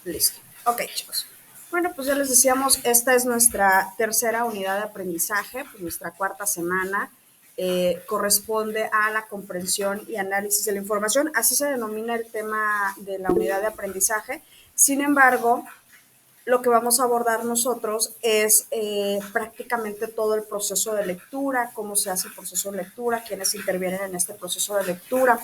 Listo. Ok, chicos. Bueno, pues ya les decíamos, esta es nuestra tercera unidad de aprendizaje, pues nuestra cuarta semana. Corresponde a la comprensión y análisis de la información. Así se denomina el tema de la unidad de aprendizaje. Sin embargo, lo que vamos a abordar nosotros es prácticamente todo el proceso de lectura, cómo se hace el proceso de lectura, quiénes intervienen en este proceso de lectura,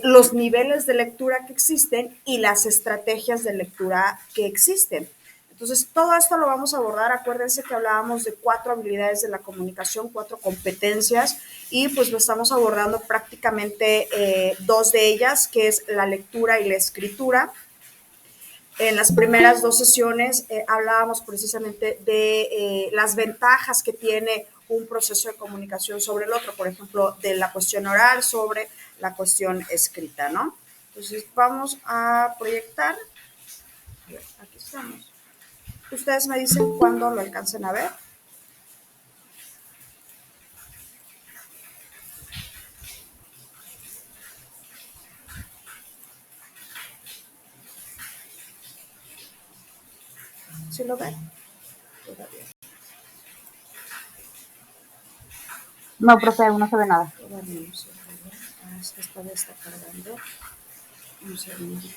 los niveles de lectura que existen y las estrategias de lectura que existen. Entonces, todo esto lo vamos a abordar. Acuérdense que hablábamos de 4 habilidades de la comunicación, 4 competencias, y pues lo estamos abordando prácticamente 2 de ellas, que es la lectura y la escritura. En las primeras 2 sesiones hablábamos precisamente de las ventajas que tiene un proceso de comunicación sobre el otro, por ejemplo, de la cuestión oral sobre la cuestión escrita, ¿no? Entonces vamos a proyectar. Aquí estamos. Ustedes me dicen cuándo lo alcancen a ver. ¿Sí lo ven? Todavía. No, profe, aún no se ve nada. Todavía no se ve. Es que esta vez está cargando. Un segundito.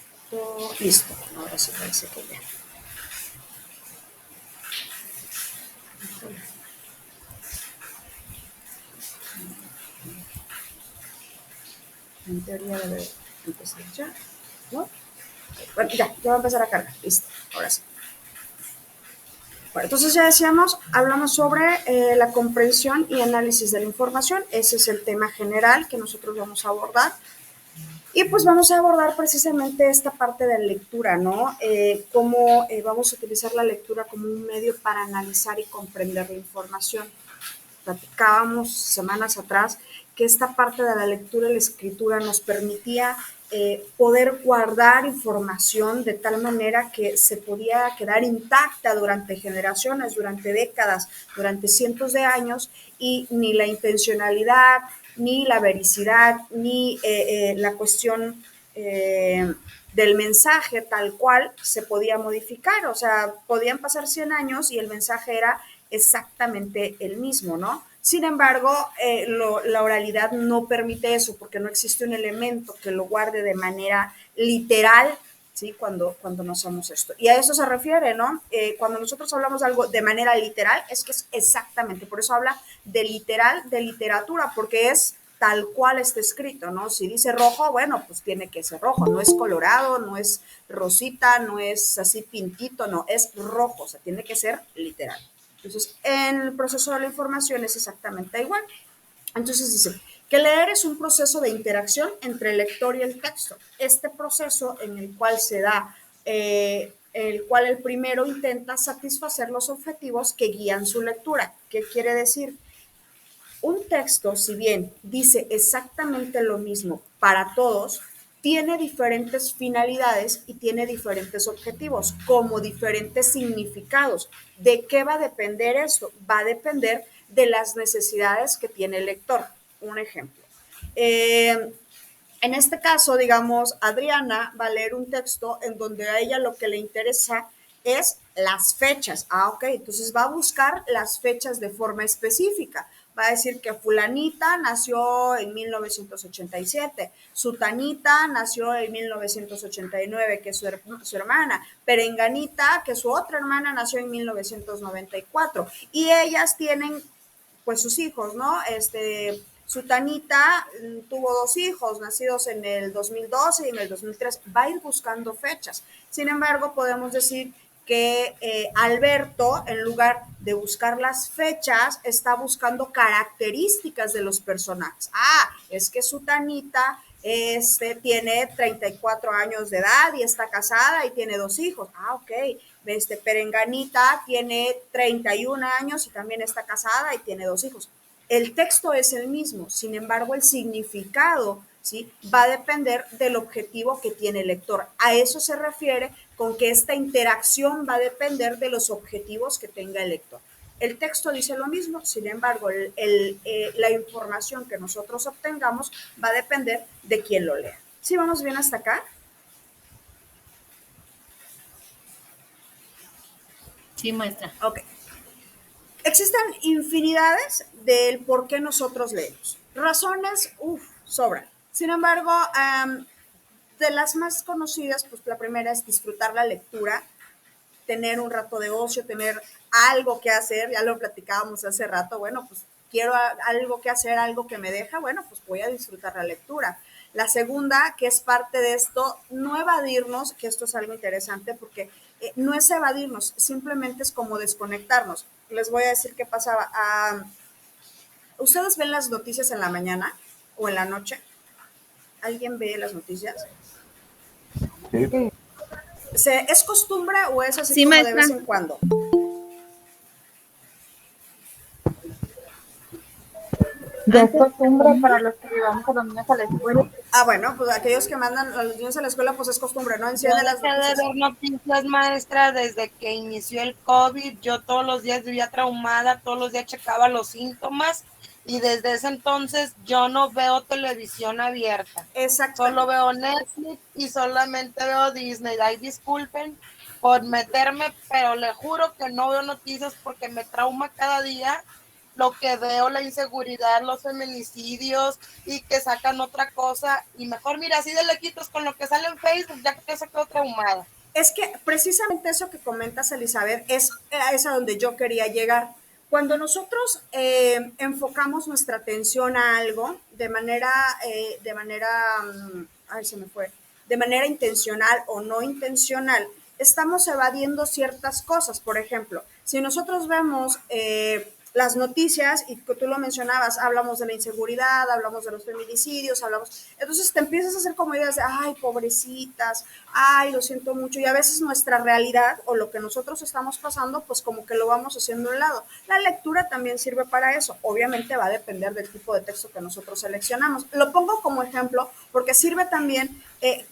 Listo. Ahora sí parece que ya. En teoría debe empezar ya, ¿no? Bueno, ya va a empezar a cargar. Listo, ahora sí. Bueno, entonces ya decíamos, hablamos sobre la comprensión y análisis de la información. Ese es el tema general que nosotros vamos a abordar. Y pues vamos a abordar precisamente esta parte de la lectura, ¿no? Cómo vamos a utilizar la lectura como un medio para analizar y comprender la información. Platicábamos semanas atrás que esta parte de la lectura y la escritura nos permitía poder guardar información de tal manera que se podía quedar intacta durante generaciones, durante décadas, durante cientos de años, y ni la intencionalidad, ni la vericidad, ni la cuestión del mensaje tal cual se podía modificar. O sea, podían pasar 100 años y el mensaje era exactamente el mismo, ¿no? Sin embargo, la oralidad no permite eso porque no existe un elemento que lo guarde de manera literal, ¿sí? Cuando no hacemos esto. Y a eso se refiere, ¿no? Cuando nosotros hablamos de algo de manera literal, es que es exactamente, por eso habla de literal, de literatura, porque es tal cual está escrito, ¿no? Si dice rojo, bueno, pues tiene que ser rojo, no es colorado, no es rosita, no es así pintito, no, es rojo, o sea, tiene que ser literal. Entonces, en el proceso de la información es exactamente igual. Entonces dice que leer es un proceso de interacción entre el lector y el texto. Este proceso en el cual se da, el cual el primero intenta satisfacer los objetivos que guían su lectura. ¿Qué quiere decir? Un texto, si bien dice exactamente lo mismo para todos, tiene diferentes finalidades y tiene diferentes objetivos, como diferentes significados. ¿De qué va a depender esto? Va a depender de las necesidades que tiene el lector. Un ejemplo. En este caso, digamos, Adriana va a leer un texto en donde a ella lo que le interesa es las fechas. Ah, ok, entonces va a buscar las fechas de forma específica. Va a decir que fulanita nació en 1987, sutanita nació en 1989, que es su hermana, perenganita, que su otra hermana nació en 1994. Y ellas tienen pues sus hijos, ¿no? Sutanita tuvo 2 hijos nacidos en el 2012 y en el 2003. Va a ir buscando fechas. Sin embargo, podemos decir que Alberto, en lugar de buscar las fechas, está buscando características de los personajes. Ah, es que Sutanita tiene 34 años de edad y está casada y tiene 2 hijos. Ah, ok. Perenganita tiene 31 años y también está casada y tiene 2 hijos. El texto es el mismo, sin embargo, el significado, ¿sí?, va a depender del objetivo que tiene el lector. A eso se refiere con que esta interacción va a depender de los objetivos que tenga el lector. El texto dice lo mismo, sin embargo, la información que nosotros obtengamos va a depender de quién lo lea. ¿Sí vamos bien hasta acá? Sí, maestra. Ok. Existen infinidades del por qué nosotros leemos. Razones, sobran. Sin embargo, de las más conocidas, pues la primera es disfrutar la lectura, tener un rato de ocio, tener algo que hacer, ya lo platicábamos hace rato, bueno, pues quiero algo que hacer, algo que me deja, bueno, pues voy a disfrutar la lectura. La segunda, que es parte de esto, no evadirnos, que esto es algo interesante porque no es evadirnos, simplemente es como desconectarnos. Les voy a decir qué pasaba. ¿Ustedes ven las noticias en la mañana o en la noche? ¿Alguien ve las noticias? Sí. Sí. ¿Es costumbre o es así Sí, como de maestra. vez en cuando? Ya es costumbre para los que llevamos a los niños a la escuela. Bueno, pues aquellos que mandan a los niños a la escuela, pues es costumbre, ¿no? Yo Encienden las dejé de noticias. ver noticias, maestra, desde que inició el COVID. Yo todos los días vivía traumada, todos los días checaba los síntomas y desde ese entonces yo no veo televisión abierta. Exacto. Solo veo Netflix y solamente veo Disney. Ay, disculpen por meterme, pero le juro que no veo noticias porque me trauma cada día lo que veo, la inseguridad, los feminicidios y que sacan otra cosa. Y mejor, mira, así de lejitos con lo que sale en Facebook, ya que se quedó traumada. Es que precisamente eso que comentas, Elizabeth, es a donde yo quería llegar. Cuando nosotros enfocamos nuestra atención a algo ay, se me fue, de manera intencional o no intencional, estamos evadiendo ciertas cosas. Por ejemplo, si nosotros vemos las noticias, y tú lo mencionabas, hablamos de la inseguridad, hablamos de los feminicidios, entonces te empiezas a hacer como ideas de, ay, pobrecitas, ay, lo siento mucho, y a veces nuestra realidad o lo que nosotros estamos pasando, pues como que lo vamos haciendo a un lado. La lectura también sirve para eso, obviamente va a depender del tipo de texto que nosotros seleccionamos. Lo pongo como ejemplo porque sirve también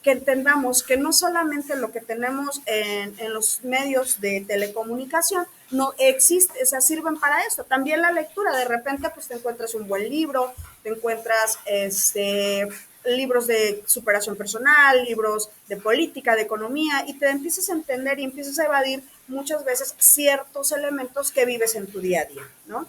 que entendamos que no solamente lo que tenemos en los medios de telecomunicación no existe, o sea, sirven para esto. También la lectura, de repente pues te encuentras un buen libro, te encuentras libros de superación personal, libros de política, de economía, y te empiezas a entender y empiezas a evadir muchas veces ciertos elementos que vives en tu día a día, ¿no?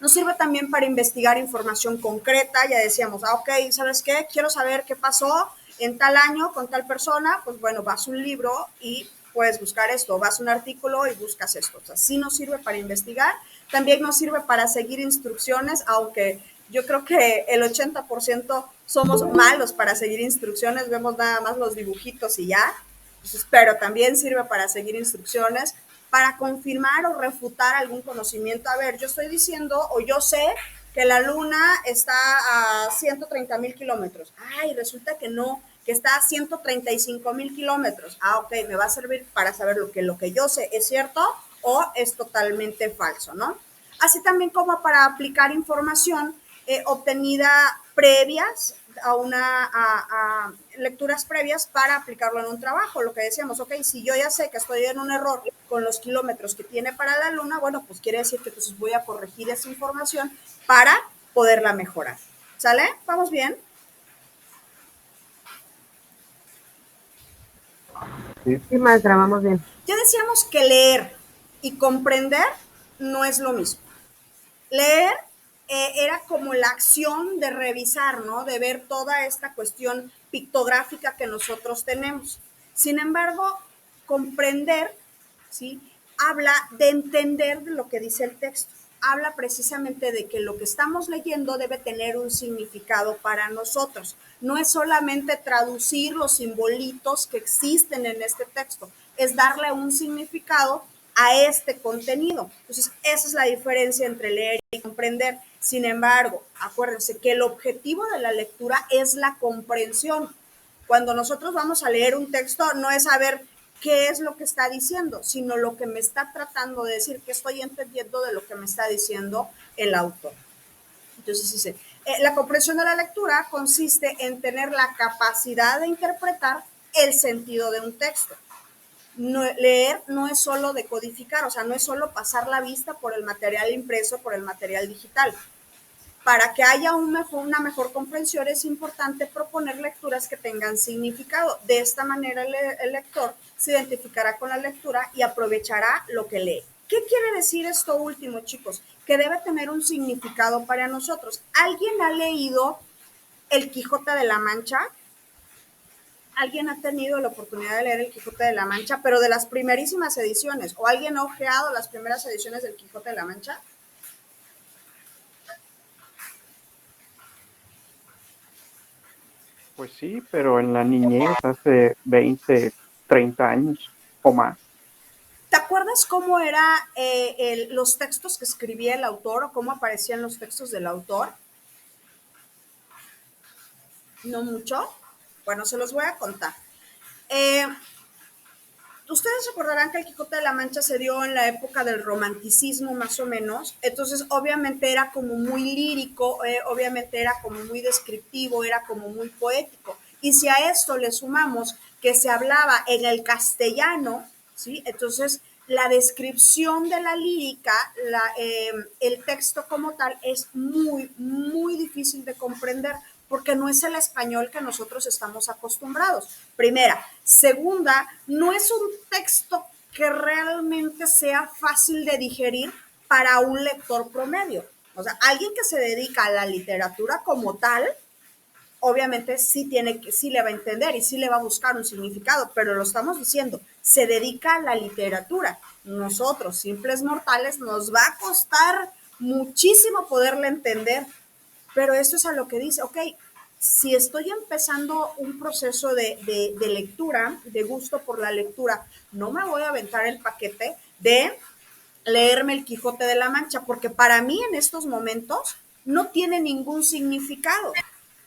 Nos sirve también para investigar información concreta, ya decíamos, ok, ¿sabes qué? Quiero saber qué pasó en tal año con tal persona, pues bueno, vas a un libro y puedes buscar esto, vas a un artículo y buscas esto. O sea, sí nos sirve para investigar, también nos sirve para seguir instrucciones, aunque yo creo que el 80% somos malos para seguir instrucciones, vemos nada más los dibujitos y ya. Entonces, pero también sirve para seguir instrucciones, para confirmar o refutar algún conocimiento. A ver, yo estoy diciendo o yo sé que la luna está a 130,000 kilómetros. Ay, resulta que no, que está a 135,000 kilómetros. Ok, me va a servir para saber lo que yo sé es cierto o es totalmente falso, ¿no? Así también como para aplicar información obtenida previas a lecturas previas para aplicarlo en un trabajo. Lo que decíamos, ok, si yo ya sé que estoy en un error con los kilómetros que tiene para la luna, bueno, pues quiere decir que entonces voy a corregir esa información para poderla mejorar. ¿Sale? ¿Vamos bien? Sí, maestra, vamos bien. Ya decíamos que leer y comprender no es lo mismo. Leer era como la acción de revisar, ¿no? De ver toda esta cuestión pictográfica que nosotros tenemos. Sin embargo, comprender, ¿sí? Habla de entender lo que dice el texto. Habla precisamente de que lo que estamos leyendo debe tener un significado para nosotros. No es solamente traducir los simbolitos que existen en este texto, es darle un significado a este contenido. Entonces, esa es la diferencia entre leer y comprender. Sin embargo, acuérdense que el objetivo de la lectura es la comprensión. Cuando nosotros vamos a leer un texto, no es saber qué es lo que está diciendo, sino lo que me está tratando de decir, qué estoy entendiendo de lo que me está diciendo el autor. Entonces dice, la comprensión de la lectura consiste en tener la capacidad de interpretar el sentido de un texto. No, leer no es solo decodificar, o sea, no es solo pasar la vista por el material impreso, por el material digital. Para que haya una mejor comprensión es importante proponer lecturas que tengan significado. De esta manera el lector se identificará con la lectura y aprovechará lo que lee. ¿Qué quiere decir esto último, chicos? Que debe tener un significado para nosotros. ¿Alguien ha leído El Quijote de la Mancha? ¿Alguien ha tenido la oportunidad de leer El Quijote de la Mancha, pero de las primerísimas ediciones? ¿O alguien ha ojeado las primeras ediciones del Quijote de la Mancha? Pues sí, pero en la niñez, hace 20, 30 años o más. ¿Te acuerdas cómo eran los textos que escribía el autor o cómo aparecían los textos del autor? No mucho. Bueno, se los voy a contar. Ustedes recordarán que el Quijote de la Mancha se dio en la época del romanticismo, más o menos. Entonces, obviamente era como muy lírico, obviamente era como muy descriptivo, era como muy poético. Y si a esto le sumamos que se hablaba en el castellano, ¿sí? Entonces, la descripción de la lírica, el texto como tal, es muy, muy difícil de comprender porque no es el español que nosotros estamos acostumbrados. Primera. Segunda, no es un texto que realmente sea fácil de digerir para un lector promedio. O sea, alguien que se dedica a la literatura como tal, obviamente sí le va a entender y sí le va a buscar un significado, pero lo estamos diciendo, se dedica a la literatura. Nosotros, simples mortales, nos va a costar muchísimo poderle entender, pero esto es a lo que dice, ok, si estoy empezando un proceso de lectura, de gusto por la lectura, no me voy a aventar el paquete de leerme el Quijote de la Mancha, porque para mí en estos momentos no tiene ningún significado.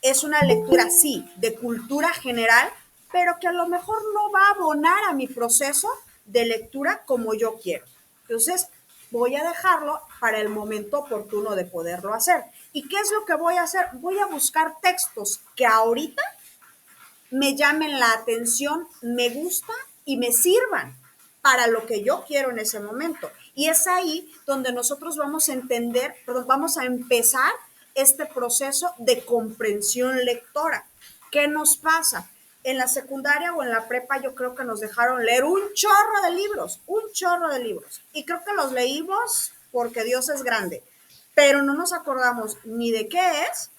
Es una lectura, sí, de cultura general, pero que a lo mejor no va a abonar a mi proceso de lectura como yo quiero. Entonces, voy a dejarlo para el momento oportuno de poderlo hacer. ¿Y qué es lo que voy a hacer? Voy a buscar textos que ahorita me llamen la atención, me gustan y me sirvan para lo que yo quiero en ese momento. Y es ahí donde nosotros vamos a entender, perdón, vamos a empezar este proceso de comprensión lectora. ¿Qué nos pasa? En la secundaria o en la prepa yo creo que nos dejaron leer un chorro de libros, un chorro de libros. Y creo que los leímos porque Dios es grande, pero no nos acordamos ni de qué es,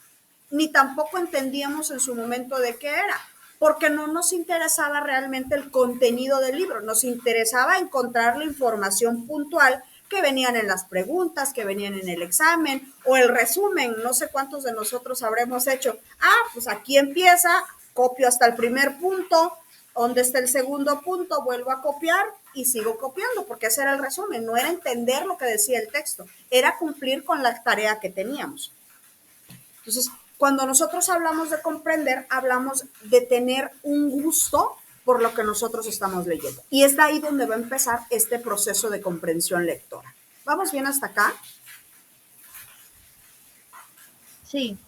ni tampoco entendíamos en su momento de qué era, porque no nos interesaba realmente el contenido del libro, nos interesaba encontrar la información puntual que venían en las preguntas, que venían en el examen o el resumen. No sé cuántos de nosotros habremos hecho. Pues aquí empieza, copio hasta el primer punto, donde está el segundo punto, vuelvo a copiar y sigo copiando, porque ese era el resumen, no era entender lo que decía el texto, era cumplir con la tarea que teníamos. Entonces, cuando nosotros hablamos de comprender, hablamos de tener un gusto por lo que nosotros estamos leyendo. Y es de ahí donde va a empezar este proceso de comprensión lectora. ¿Vamos bien hasta acá? Sí.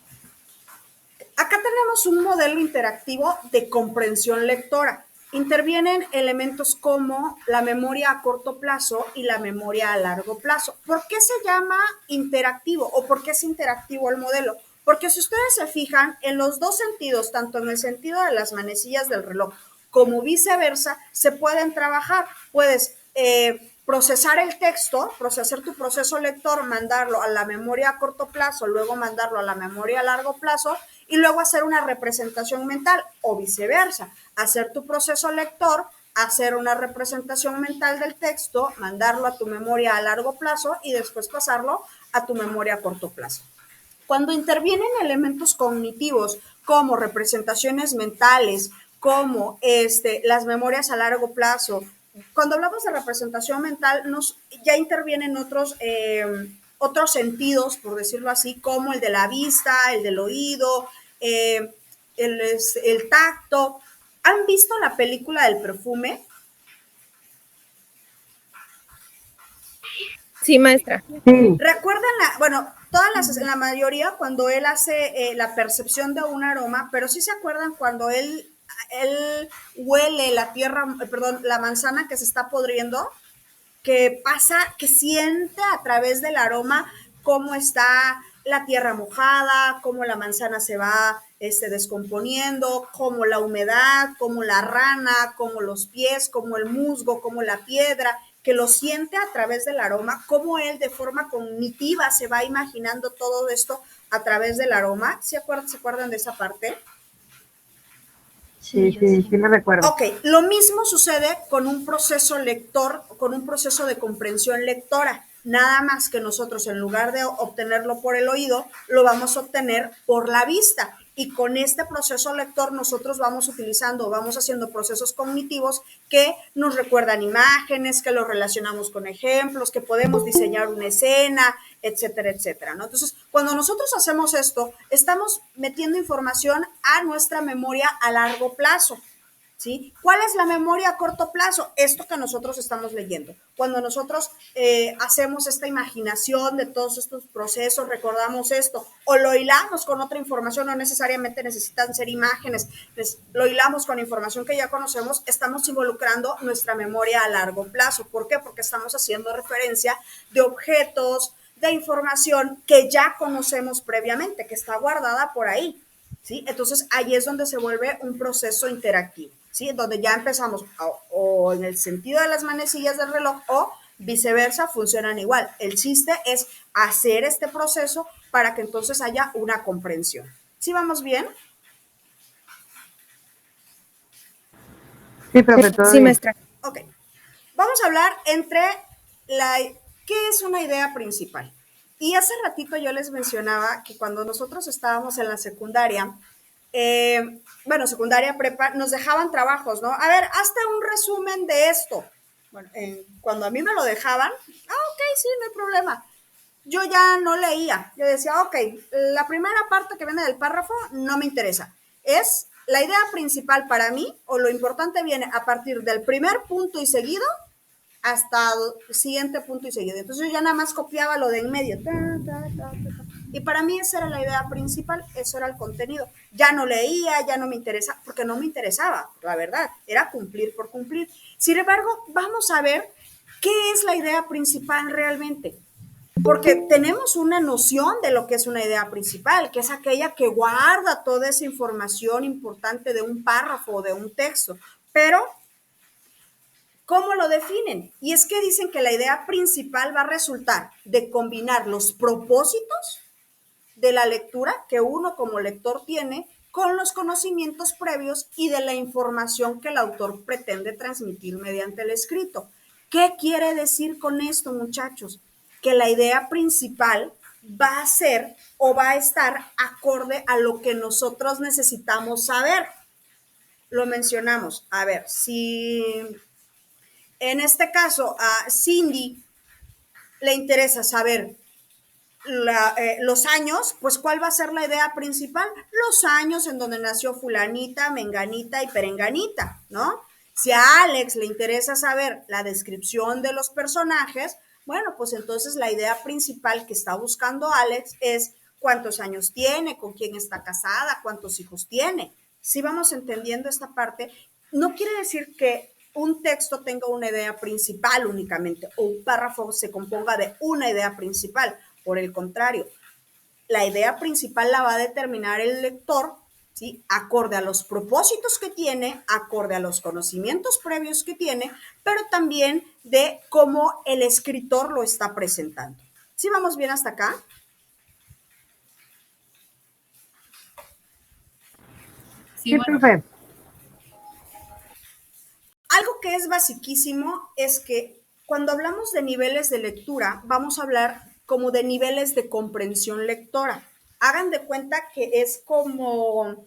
Acá tenemos un modelo interactivo de comprensión lectora. Intervienen elementos como la memoria a corto plazo y la memoria a largo plazo. ¿Por qué se llama interactivo o por qué es interactivo el modelo? Porque si ustedes se fijan, en los dos sentidos, tanto en el sentido de las manecillas del reloj como viceversa, se pueden trabajar. Puedes procesar el texto, procesar tu proceso lector, mandarlo a la memoria a corto plazo, luego mandarlo a la memoria a largo plazo y luego hacer una representación mental o viceversa, hacer tu proceso lector, hacer una representación mental del texto, mandarlo a tu memoria a largo plazo y después pasarlo a tu memoria a corto plazo. Cuando intervienen elementos cognitivos como representaciones mentales, como las memorias a largo plazo, cuando hablamos de representación mental, ya intervienen otros sentidos, por decirlo así, como el de la vista, el del oído, el tacto. ¿Han visto la película del perfume? Sí, maestra. Sí. Recuerden, la mayoría cuando él hace la percepción de un aroma, pero sí se acuerdan cuando él huele la manzana que se está podriendo, que siente a través del aroma cómo está la tierra mojada, cómo la manzana se va descomponiendo, cómo la humedad, cómo la rana, cómo los pies, cómo el musgo, cómo la piedra, que lo siente a través del aroma, cómo él de forma cognitiva se va imaginando todo esto a través del aroma. ¿Se acuerdan de esa parte? Sí, lo recuerdo. Ok, lo mismo sucede con un proceso lector, con un proceso de comprensión lectora. Nada más que nosotros, en lugar de obtenerlo por el oído, lo vamos a obtener por la vista. Y con este proceso lector nosotros vamos haciendo procesos cognitivos que nos recuerdan imágenes, que los relacionamos con ejemplos, que podemos diseñar una escena, etcétera, etcétera, ¿no? Entonces, cuando nosotros hacemos esto, estamos metiendo información a nuestra memoria a largo plazo. ¿Sí? ¿Cuál es la memoria a corto plazo? Esto que nosotros estamos leyendo. Cuando nosotros hacemos esta imaginación de todos estos procesos, recordamos esto, o lo hilamos con otra información, no necesariamente necesitan ser imágenes, lo hilamos con información que ya conocemos, estamos involucrando nuestra memoria a largo plazo. ¿Por qué? Porque estamos haciendo referencia de objetos, de información que ya conocemos previamente, que está guardada por ahí. ¿Sí? Entonces ahí es donde se vuelve un proceso interactivo, ¿sí? Donde ya empezamos o en el sentido de las manecillas del reloj o viceversa, funcionan igual. El chiste es hacer este proceso para que entonces haya una comprensión. ¿Sí vamos bien? Sí, profe, todo Sí, bien. maestra. Ok. Vamos a hablar ¿qué es una idea principal? Y hace ratito yo les mencionaba que cuando nosotros estábamos en la secundaria, secundaria prepa, nos dejaban trabajos, ¿no? A ver, hazte un resumen de esto. Bueno, cuando a mí me lo dejaban, ok, sí, no hay problema. Yo ya no leía. Yo decía, ok, la primera parte que viene del párrafo no me interesa. Es la idea principal para mí, o lo importante viene a partir del primer punto y seguido hasta el siguiente punto y seguido. Entonces yo ya nada más copiaba lo de en medio. Y para mí esa era la idea principal, eso era el contenido. Ya no leía, ya no me interesaba, porque no me interesaba, la verdad, era cumplir por cumplir. Sin embargo, vamos a ver qué es la idea principal realmente. Porque tenemos una noción de lo que es una idea principal, que es aquella que guarda toda esa información importante de un párrafo o de un texto. Pero ¿cómo lo definen? Y es que dicen que la idea principal va a resultar de combinar los propósitos de la lectura que uno como lector tiene con los conocimientos previos y de la información que el autor pretende transmitir mediante el escrito. ¿Qué quiere decir con esto, muchachos? Que la idea principal va a ser o va a estar acorde a lo que nosotros necesitamos saber. Lo mencionamos. A ver, si en este caso a Cindy le interesa saber los años, pues ¿cuál va a ser la idea principal? Los años en donde nació fulanita, menganita y perenganita, ¿no? Si a Alex le interesa saber la descripción de los personajes, bueno, pues entonces la idea principal que está buscando Alex es cuántos años tiene, con quién está casada, cuántos hijos tiene. Si vamos entendiendo esta parte, no quiere decir que un texto tenga una idea principal únicamente o un párrafo se componga de una idea principal. Por el contrario, la idea principal la va a determinar el lector, ¿sí? Acorde a los propósitos que tiene, acorde a los conocimientos previos que tiene, pero también de cómo el escritor lo está presentando. ¿Sí vamos bien hasta acá? Sí, profe. Algo que es basiquísimo es que cuando hablamos de niveles de lectura, vamos a hablar como de niveles de comprensión lectora. Hagan de cuenta que es como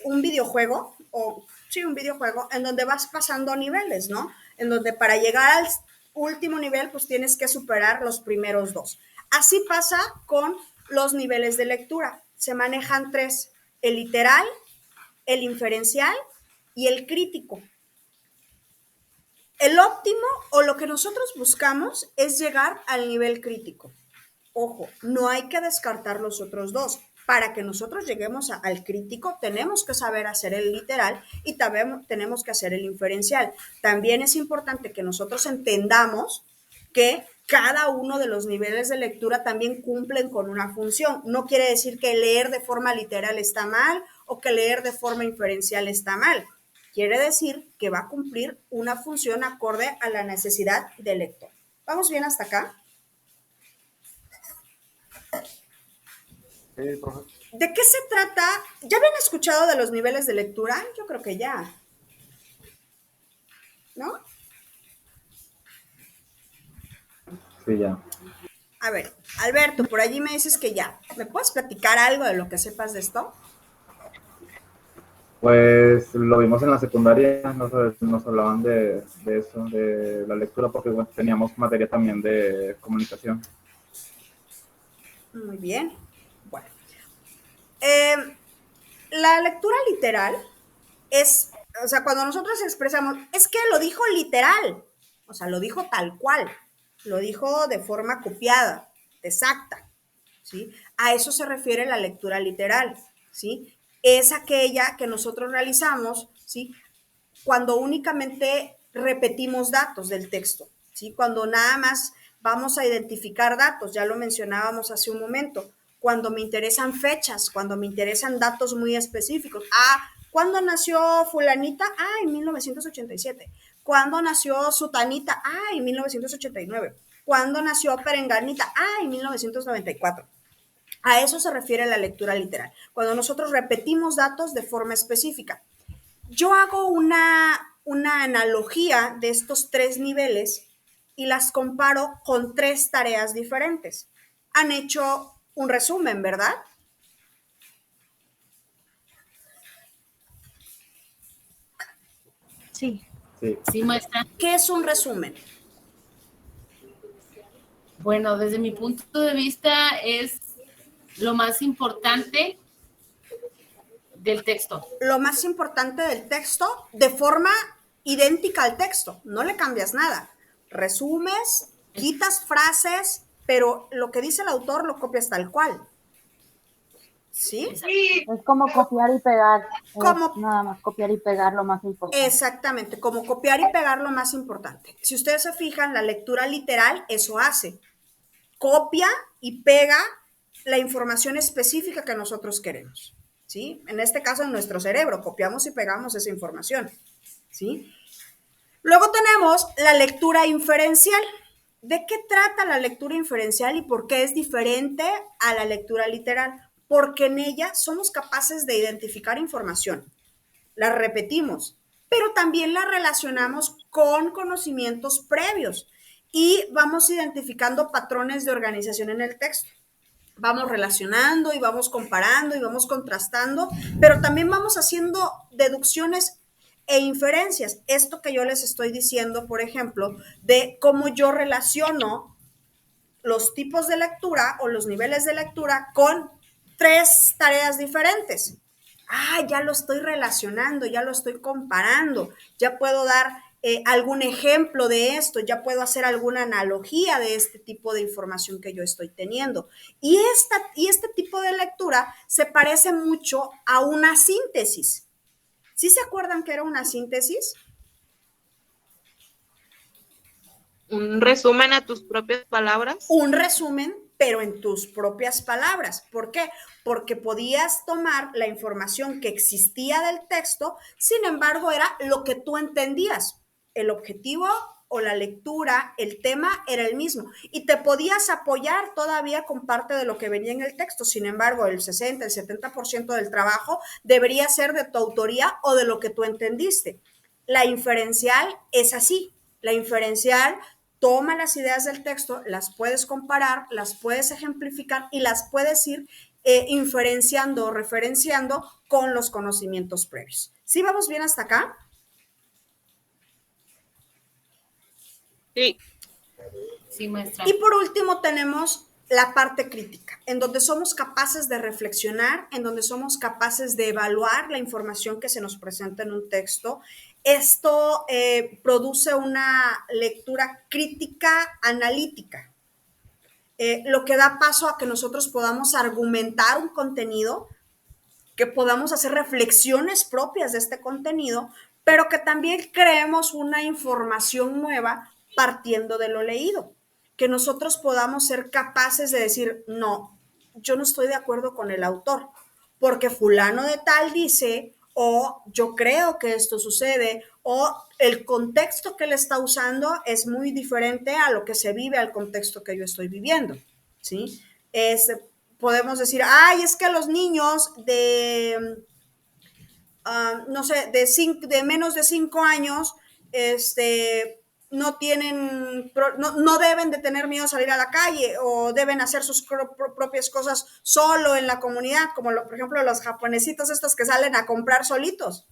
un videojuego, un videojuego en donde vas pasando niveles, ¿no? En donde para llegar al último nivel, pues tienes que superar los primeros dos. Así pasa con los niveles de lectura. Se manejan tres: el literal, el inferencial y el crítico. El óptimo o lo que nosotros buscamos es llegar al nivel crítico. Ojo, no hay que descartar los otros dos. Para que nosotros lleguemos al crítico, tenemos que saber hacer el literal y también tenemos que hacer el inferencial. También es importante que nosotros entendamos que cada uno de los niveles de lectura también cumplen con una función. No quiere decir que leer de forma literal está mal o que leer de forma inferencial está mal. Quiere decir que va a cumplir una función acorde a la necesidad del lector. ¿Vamos bien hasta acá? Profe. ¿De qué se trata? ¿Ya habían escuchado de los niveles de lectura? Yo creo que ya. ¿No? Sí, ya. A ver, Alberto, por allí me dices que ya. ¿Me puedes platicar algo de lo que sepas de esto? Pues lo vimos en la secundaria, nos hablaban de eso, de la lectura, porque bueno, teníamos materia también de comunicación. Muy bien. Bueno. La lectura literal es, o sea, cuando nosotros expresamos, es que lo dijo literal, o sea, lo dijo tal cual, lo dijo de forma copiada, exacta, ¿sí? A eso se refiere la lectura literal, ¿sí? Es aquella que nosotros realizamos, ¿sí? Cuando únicamente repetimos datos del texto, ¿sí? Cuando nada más vamos a identificar datos, ya lo mencionábamos hace un momento, cuando me interesan fechas, cuando me interesan datos muy específicos. ¿Cuándo nació fulanita? En 1987. ¿Cuándo nació sutanita? En 1989. ¿Cuándo nació perenganita? En 1994. A eso se refiere la lectura literal, cuando nosotros repetimos datos de forma específica. Yo hago una analogía de estos tres niveles y las comparo con tres tareas diferentes. Han hecho un resumen, ¿verdad? Sí, Sí. sí, maestra. ¿Qué es un resumen? Bueno, desde mi punto de vista es lo más importante del texto. Lo más importante del texto de forma idéntica al texto, no le cambias nada. Resumes, quitas frases, pero lo que dice el autor lo copias tal cual. ¿Sí? Es como copiar y pegar. Como Nada más copiar y pegar lo más importante. Exactamente, como copiar y pegar lo más importante. Si ustedes se fijan, la lectura literal eso hace. Copia y pega la información específica que nosotros queremos. ¿Sí? En este caso, en nuestro cerebro, copiamos y pegamos esa información. ¿Sí? Luego tenemos la lectura inferencial. ¿De qué trata la lectura inferencial y por qué es diferente a la lectura literal? Porque en ella somos capaces de identificar información, la repetimos, pero también la relacionamos con conocimientos previos y vamos identificando patrones de organización en el texto. Vamos relacionando y vamos comparando y vamos contrastando, pero también vamos haciendo deducciones e inferencias. Esto que yo les estoy diciendo, por ejemplo, de cómo yo relaciono los tipos de lectura o los niveles de lectura con tres tareas diferentes. Ya lo estoy relacionando, ya lo estoy comparando, ya puedo dar algún ejemplo de esto, ya puedo hacer alguna analogía de este tipo de información que yo estoy teniendo. Y este tipo de lectura se parece mucho a una síntesis. ¿Sí se acuerdan que era una síntesis? Un resumen a tus propias palabras. Un resumen, pero en tus propias palabras. ¿Por qué? Porque podías tomar la información que existía del texto, sin embargo, era lo que tú entendías. El objetivo o la lectura, el tema era el mismo. Y te podías apoyar todavía con parte de lo que venía en el texto. Sin embargo, el 60, el 70% del trabajo debería ser de tu autoría o de lo que tú entendiste. La inferencial es así. La inferencial toma las ideas del texto, las puedes comparar, las puedes ejemplificar y las puedes ir inferenciando o referenciando con los conocimientos previos. ¿Sí vamos bien hasta acá? Sí. Sí, maestra. Y por último tenemos la parte crítica, en donde somos capaces de reflexionar, en donde somos capaces de evaluar la información que se nos presenta en un texto. Esto produce una lectura crítica analítica, lo que da paso a que nosotros podamos argumentar un contenido, que podamos hacer reflexiones propias de este contenido, pero que también creemos una información nueva partiendo de lo leído. que nosotros podamos ser capaces de decir, no, yo no estoy de acuerdo con el autor, porque fulano de tal dice, o yo creo que esto sucede, o el contexto que él está usando es muy diferente a lo que se vive, al contexto que yo estoy viviendo, ¿sí? Podemos decir, ay, es que los niños de, no sé, de menos de 5 años, no tienen, no deben de tener miedo a salir a la calle o deben hacer sus propias cosas solo en la comunidad, como por ejemplo los japonesitos estos que salen a comprar solitos,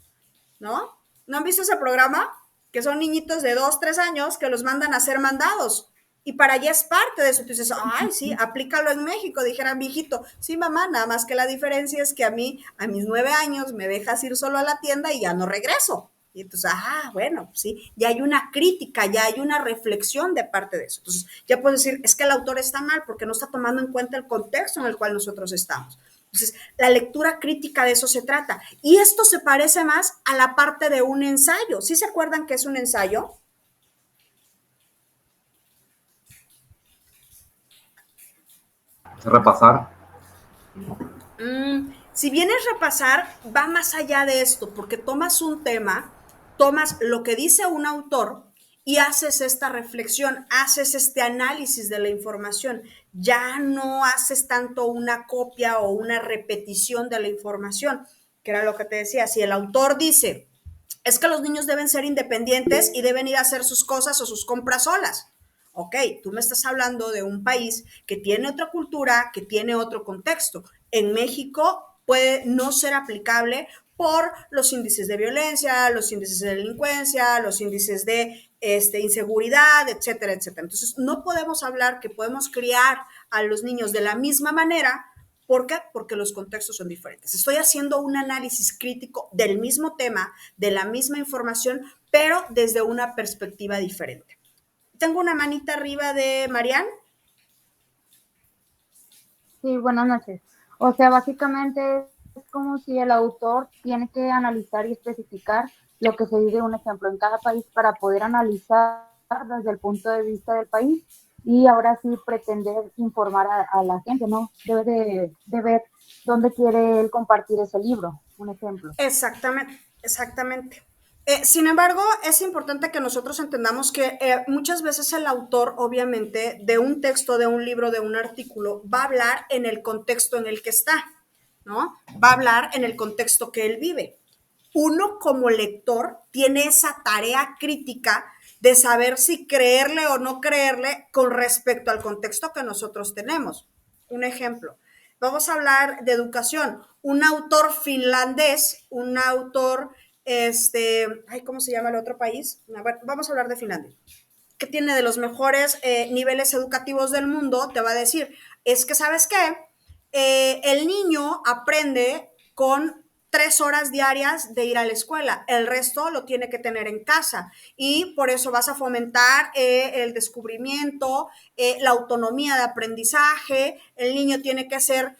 ¿no? ¿No han visto ese programa? Que son niñitos de 2, 3 años que los mandan a hacer mandados. Y para allá es parte de eso. Tú dices, ay, sí, aplícalo en México, dijera mi hijito. Sí, mamá, nada más que la diferencia es que a mí, a mis 9 años, me dejas ir solo a la tienda y ya no regreso. Y entonces, bueno, sí, ya hay una crítica, ya hay una reflexión de parte de eso. Entonces, ya puedes decir, es que el autor está mal porque no está tomando en cuenta el contexto en el cual nosotros estamos. Entonces, la lectura crítica de eso se trata. Y esto se parece más a la parte de un ensayo. ¿Sí se acuerdan que es un ensayo? Repasar. Si vienes a repasar, va más allá de esto, porque tomas un tema, tomas lo que dice un autor y haces esta reflexión, haces este análisis de la información. Ya no haces tanto una copia o una repetición de la información, que era lo que te decía. Si el autor dice, es que los niños deben ser independientes y deben ir a hacer sus cosas o sus compras solas. Ok, tú me estás hablando de un país que tiene otra cultura, que tiene otro contexto. En México puede no ser aplicable por los índices de violencia, los índices de delincuencia, los índices de inseguridad, etcétera, etcétera. Entonces, no podemos hablar que podemos criar a los niños de la misma manera. ¿Por qué? Porque los contextos son diferentes. Estoy haciendo un análisis crítico del mismo tema, de la misma información, pero desde una perspectiva diferente. Tengo una manita arriba de Marian. Sí, buenas noches. O sea, básicamente es como si el autor tiene que analizar y especificar lo que se vive, un ejemplo, en cada país para poder analizar desde el punto de vista del país y ahora sí pretender informar a la gente, ¿no? Debe de ver dónde quiere él compartir ese libro, un ejemplo. Exactamente, exactamente. Sin embargo, es importante que nosotros entendamos que muchas veces el autor, obviamente, de un texto, de un libro, de un artículo, va a hablar en el contexto en el que está, ¿no? Va a hablar en el contexto que él vive. Uno como lector tiene esa tarea crítica de saber si creerle o no creerle con respecto al contexto que nosotros tenemos. Un ejemplo, vamos a hablar de educación. Un autor finlandés, un autor, ¿cómo se llama el otro país? Vamos a hablar de Finlandia, que tiene de los mejores niveles educativos del mundo, te va a decir, es que, ¿sabes qué? El niño aprende con 3 horas diarias de ir a la escuela, el resto lo tiene que tener en casa y por eso vas a fomentar el descubrimiento, la autonomía de aprendizaje, el niño tiene que ser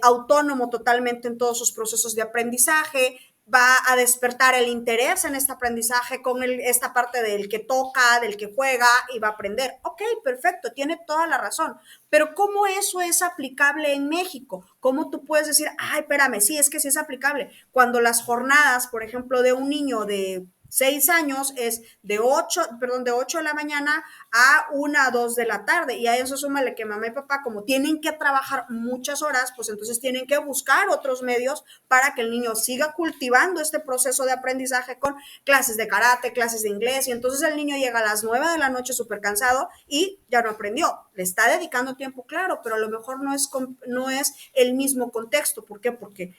autónomo totalmente en todos sus procesos de aprendizaje, va a despertar el interés en este aprendizaje con esta parte del que toca, del que juega y va a aprender. Ok, perfecto, tiene toda la razón. Pero ¿cómo eso es aplicable en México? ¿Cómo tú puedes decir, ay, espérame, sí, es que sí es aplicable? Cuando las jornadas, por ejemplo, de un niño de 6 años es de 8 de la mañana a 1 a 2 de la tarde. Y a eso súmale que mamá y papá, como tienen que trabajar muchas horas, pues entonces tienen que buscar otros medios para que el niño siga cultivando este proceso de aprendizaje con clases de karate, clases de inglés. Y entonces el niño llega a las 9 de la noche súper cansado y ya no aprendió. Le está dedicando tiempo, claro, pero a lo mejor no es el mismo contexto. ¿Por qué? Porque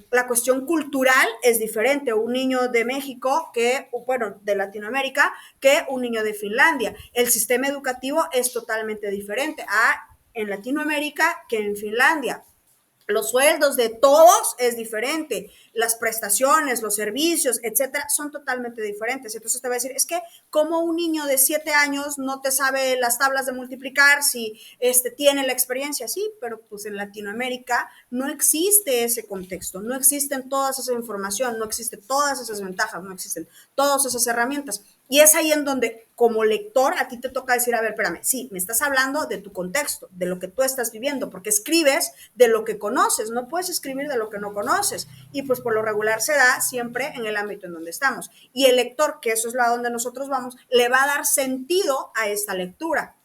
la cuestión cultural es diferente. Un niño de México de Latinoamérica, que un niño de Finlandia. El sistema educativo es totalmente diferente en Latinoamérica que en Finlandia. Los sueldos de todos es diferente, las prestaciones, los servicios, etcétera, son totalmente diferentes. Entonces te va a decir, es que como un niño de 7 años no te sabe las tablas de multiplicar si tiene la experiencia, sí, pero pues en Latinoamérica no existe ese contexto, no existen toda esa información, no existen todas esas ventajas, no existen todas esas herramientas. Y es ahí en donde, como lector, a ti te toca decir, a ver, espérame, sí, me estás hablando de tu contexto, de lo que tú estás viviendo, porque escribes de lo que conoces, no puedes escribir de lo que no conoces. Y pues por lo regular se da siempre en el ámbito en donde estamos. Y el lector, que eso es a donde nosotros vamos, le va a dar sentido a esta lectura.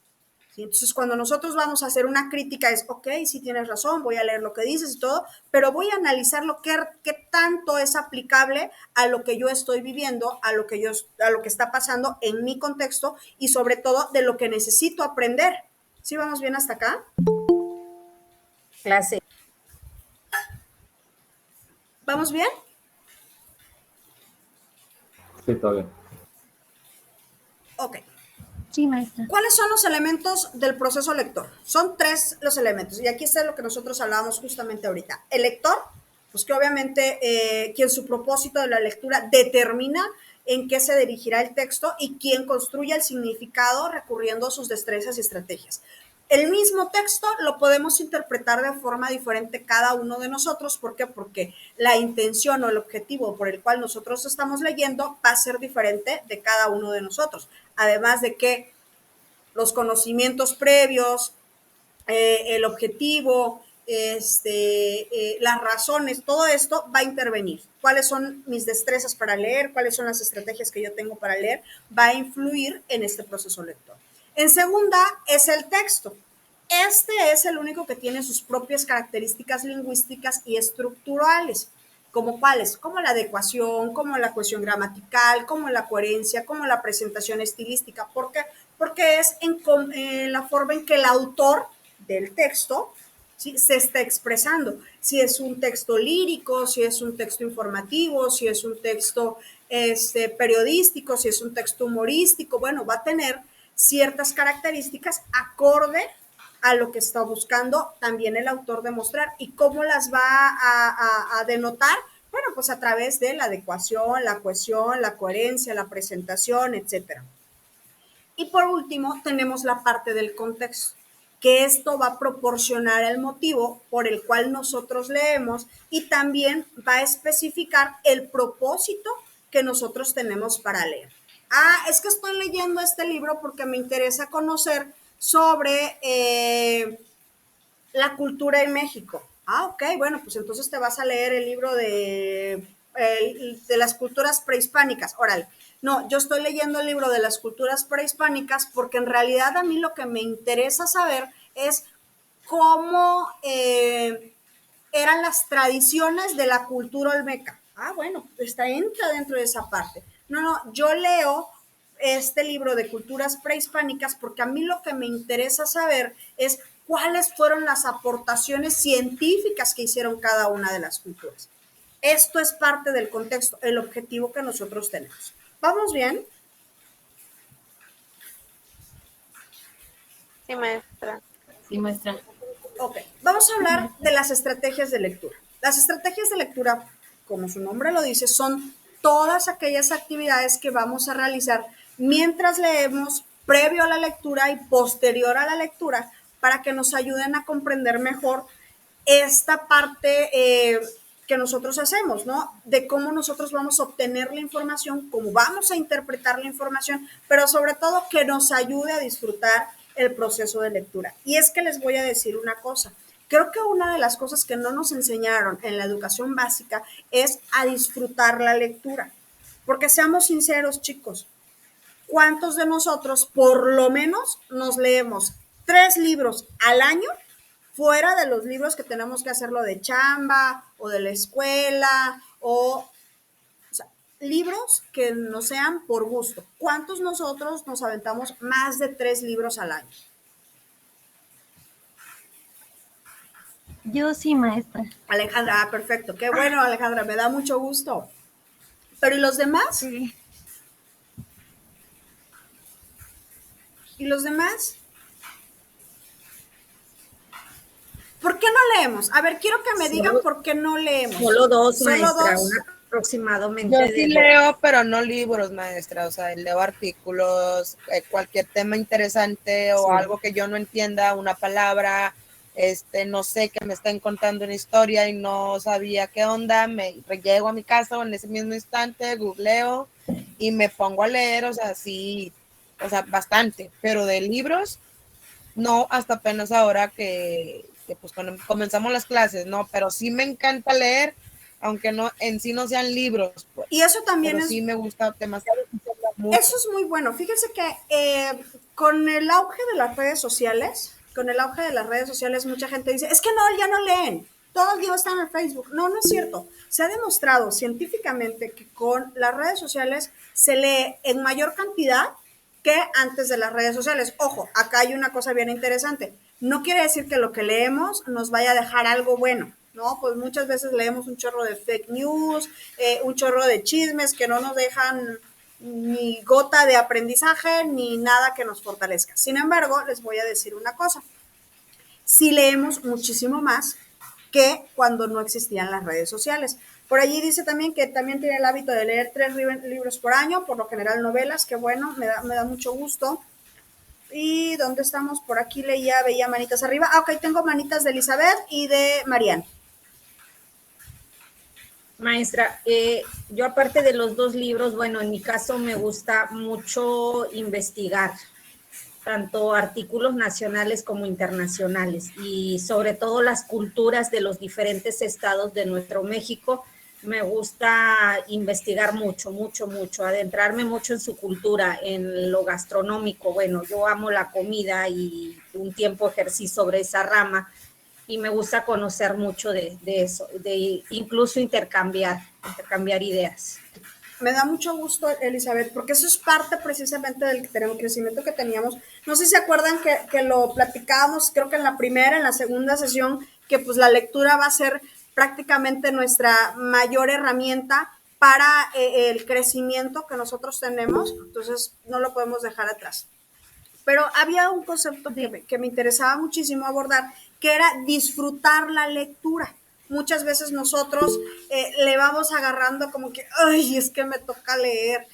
¿Sí? Entonces, cuando nosotros vamos a hacer una crítica es, ok, sí tienes razón, voy a leer lo que dices y todo, pero voy a analizar qué tanto es aplicable a lo que yo estoy viviendo, a lo que está pasando en mi contexto y sobre todo de lo que necesito aprender. ¿Sí vamos bien hasta acá? Clase. ¿Vamos bien? Sí, todo bien. Ok. Sí, maestra. ¿Cuáles son los elementos del proceso lector? Son 3 los elementos, y aquí está lo que nosotros hablábamos justamente ahorita. El lector, pues que obviamente quien su propósito de la lectura determina en qué se dirigirá el texto y quien construye el significado recurriendo a sus destrezas y estrategias. El mismo texto lo podemos interpretar de forma diferente cada uno de nosotros. ¿Por qué? Porque la intención o el objetivo por el cual nosotros estamos leyendo va a ser diferente de cada uno de nosotros. Además de que los conocimientos previos, el objetivo, las razones, todo esto va a intervenir. ¿Cuáles son mis destrezas para leer? ¿Cuáles son las estrategias que yo tengo para leer? Va a influir en este proceso lector. En segunda es el texto. Este es el único que tiene sus propias características lingüísticas y estructurales. ¿Como cuáles? Como la adecuación, como la cohesión gramatical, como la coherencia, como la presentación estilística. ¿Por qué? Porque es en la forma en que el autor del texto, ¿sí?, se está expresando. Si es un texto lírico, si es un texto informativo, si es un texto periodístico, si es un texto humorístico, bueno, va a tener ciertas características acorde a lo que está buscando también el autor demostrar. ¿Y cómo las va a denotar? Bueno, pues a través de la adecuación, la cohesión, la coherencia, la presentación, etcétera. Y por último, tenemos la parte del contexto, que esto va a proporcionar el motivo por el cual nosotros leemos y también va a especificar el propósito que nosotros tenemos para leer. Ah, es que estoy leyendo este libro porque me interesa conocer sobre la cultura en México. Ah, ok, bueno, pues entonces te vas a leer el libro de las culturas prehispánicas. Órale. No, yo estoy leyendo el libro de las culturas prehispánicas porque en realidad a mí lo que me interesa saber es cómo eran las tradiciones de la cultura olmeca. Ah, bueno, entra dentro de esa parte. No, yo leo este libro de culturas prehispánicas porque a mí lo que me interesa saber es cuáles fueron las aportaciones científicas que hicieron cada una de las culturas. Esto es parte del contexto, el objetivo que nosotros tenemos. ¿Vamos bien? Sí, maestra. Sí, maestra. Ok, vamos a hablar de las estrategias de lectura. Las estrategias de lectura, como su nombre lo dice, son todas aquellas actividades que vamos a realizar mientras leemos, previo a la lectura y posterior a la lectura, para que nos ayuden a comprender mejor esta parte que nosotros hacemos, ¿no? De cómo nosotros vamos a obtener la información, cómo vamos a interpretar la información, pero sobre todo que nos ayude a disfrutar el proceso de lectura. Y es que les voy a decir una cosa. Creo que una de las cosas que no nos enseñaron en la educación básica es a disfrutar la lectura. Porque seamos sinceros, chicos, ¿cuántos de nosotros por lo menos nos leemos 3 libros al año fuera de los libros que tenemos que hacerlo de chamba o de la escuela o sea, libros que no sean por gusto? ¿Cuántos nosotros nos aventamos más de 3 libros al año? Yo sí, maestra. Alejandra, perfecto. Qué bueno, Alejandra, me da mucho gusto. ¿Pero y los demás? Sí. ¿Y los demás? ¿Por qué no leemos? A ver, quiero que me digan por qué no leemos. Solo 2, Solo maestra, 2. aproximadamente. Yo sí leo, pero no libros, maestra. O sea, leo artículos, cualquier tema interesante o algo que yo no entienda, una palabra, no sé, que me estén contando una historia y no sabía qué onda, me llego a mi casa en ese mismo instante, googleo y me pongo a leer, o sea, sí, o sea, bastante, pero de libros, no, hasta apenas ahora que pues cuando comenzamos las clases, ¿no? Pero sí me encanta leer, aunque no, en sí no sean libros, pues, Y eso también pero es, sí me gusta demasiado mucho. eso es muy bueno. Fíjense que con el auge de las redes sociales, mucha gente dice, es que no, ya no leen, todo el día están en Facebook. No, no es cierto. Se ha demostrado científicamente que con las redes sociales se lee en mayor cantidad que antes de las redes sociales. Ojo, acá hay una cosa bien interesante. No quiere decir que lo que leemos nos vaya a dejar algo bueno, ¿no? Pues muchas veces leemos un chorro de fake news, un chorro de chismes que no nos dejan ni gota de aprendizaje ni nada que nos fortalezca. Sin embargo, les voy a decir una cosa. Sí leemos muchísimo más que cuando no existían las redes sociales. Por allí dice también que también tiene el hábito de leer 3 libros por año, por lo general novelas, que bueno, me da mucho gusto. ¿Y dónde estamos? Por aquí veía manitas arriba. Ah, ok, tengo manitas de Elizabeth y de Marianne. Maestra, yo aparte de los 2 libros, bueno, en mi caso me gusta mucho investigar, tanto artículos nacionales como internacionales, y sobre todo las culturas de los diferentes estados de nuestro México. Me gusta investigar mucho, mucho, mucho, adentrarme mucho en su cultura, en lo gastronómico. Bueno, yo amo la comida y un tiempo ejercí sobre esa rama y me gusta conocer mucho de eso, de incluso intercambiar ideas. Me da mucho gusto, Elizabeth, porque eso es parte precisamente del crecimiento que teníamos. No sé si se acuerdan que lo platicábamos, creo que en la primera, en la segunda sesión, que pues la lectura va a ser prácticamente nuestra mayor herramienta para el crecimiento que nosotros tenemos, entonces no lo podemos dejar atrás. Pero había un concepto que me interesaba muchísimo abordar, que era disfrutar la lectura. Muchas veces nosotros le vamos agarrando como que, ay, es que me toca leer.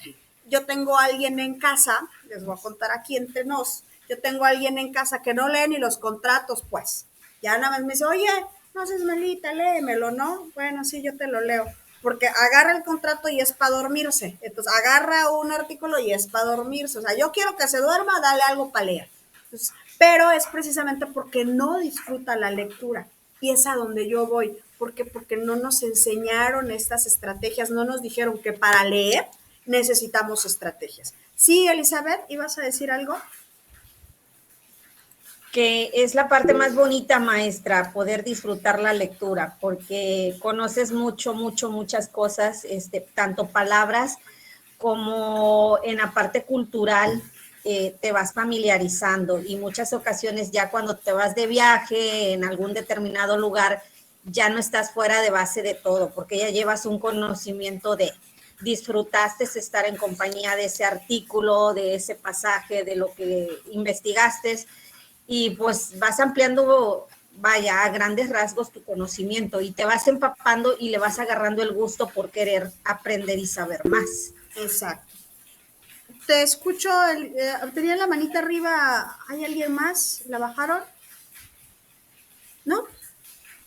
Yo tengo a alguien en casa, les voy a contar aquí entre nos, yo tengo a alguien en casa que no lee ni los contratos, pues. Ya nada más me dice, oye, no seas malita, léemelo, ¿no? Bueno, sí, yo te lo leo. Porque agarra el contrato y es para dormirse. Entonces, agarra un artículo y es para dormirse. O sea, yo quiero que se duerma, dale algo para leer. Entonces, pero es precisamente porque no disfruta la lectura. Y es a donde yo voy. Porque no nos enseñaron estas estrategias, no nos dijeron que para leer necesitamos estrategias. Sí, Elizabeth, ¿ibas a decir algo? Que es la parte más bonita, maestra, poder disfrutar la lectura, porque conoces muchas cosas, tanto palabras como en la parte cultural, te vas familiarizando, y muchas ocasiones ya cuando te vas de viaje en algún determinado lugar, ya no estás fuera de base de todo, porque ya llevas un conocimiento disfrutaste estar en compañía de ese artículo, de ese pasaje, de lo que investigaste, y pues vas ampliando, vaya, a grandes rasgos tu conocimiento, y te vas empapando y le vas agarrando el gusto por querer aprender y saber más. Exacto. Te escucho, tenía la manita arriba, ¿hay alguien más? ¿La bajaron? ¿No?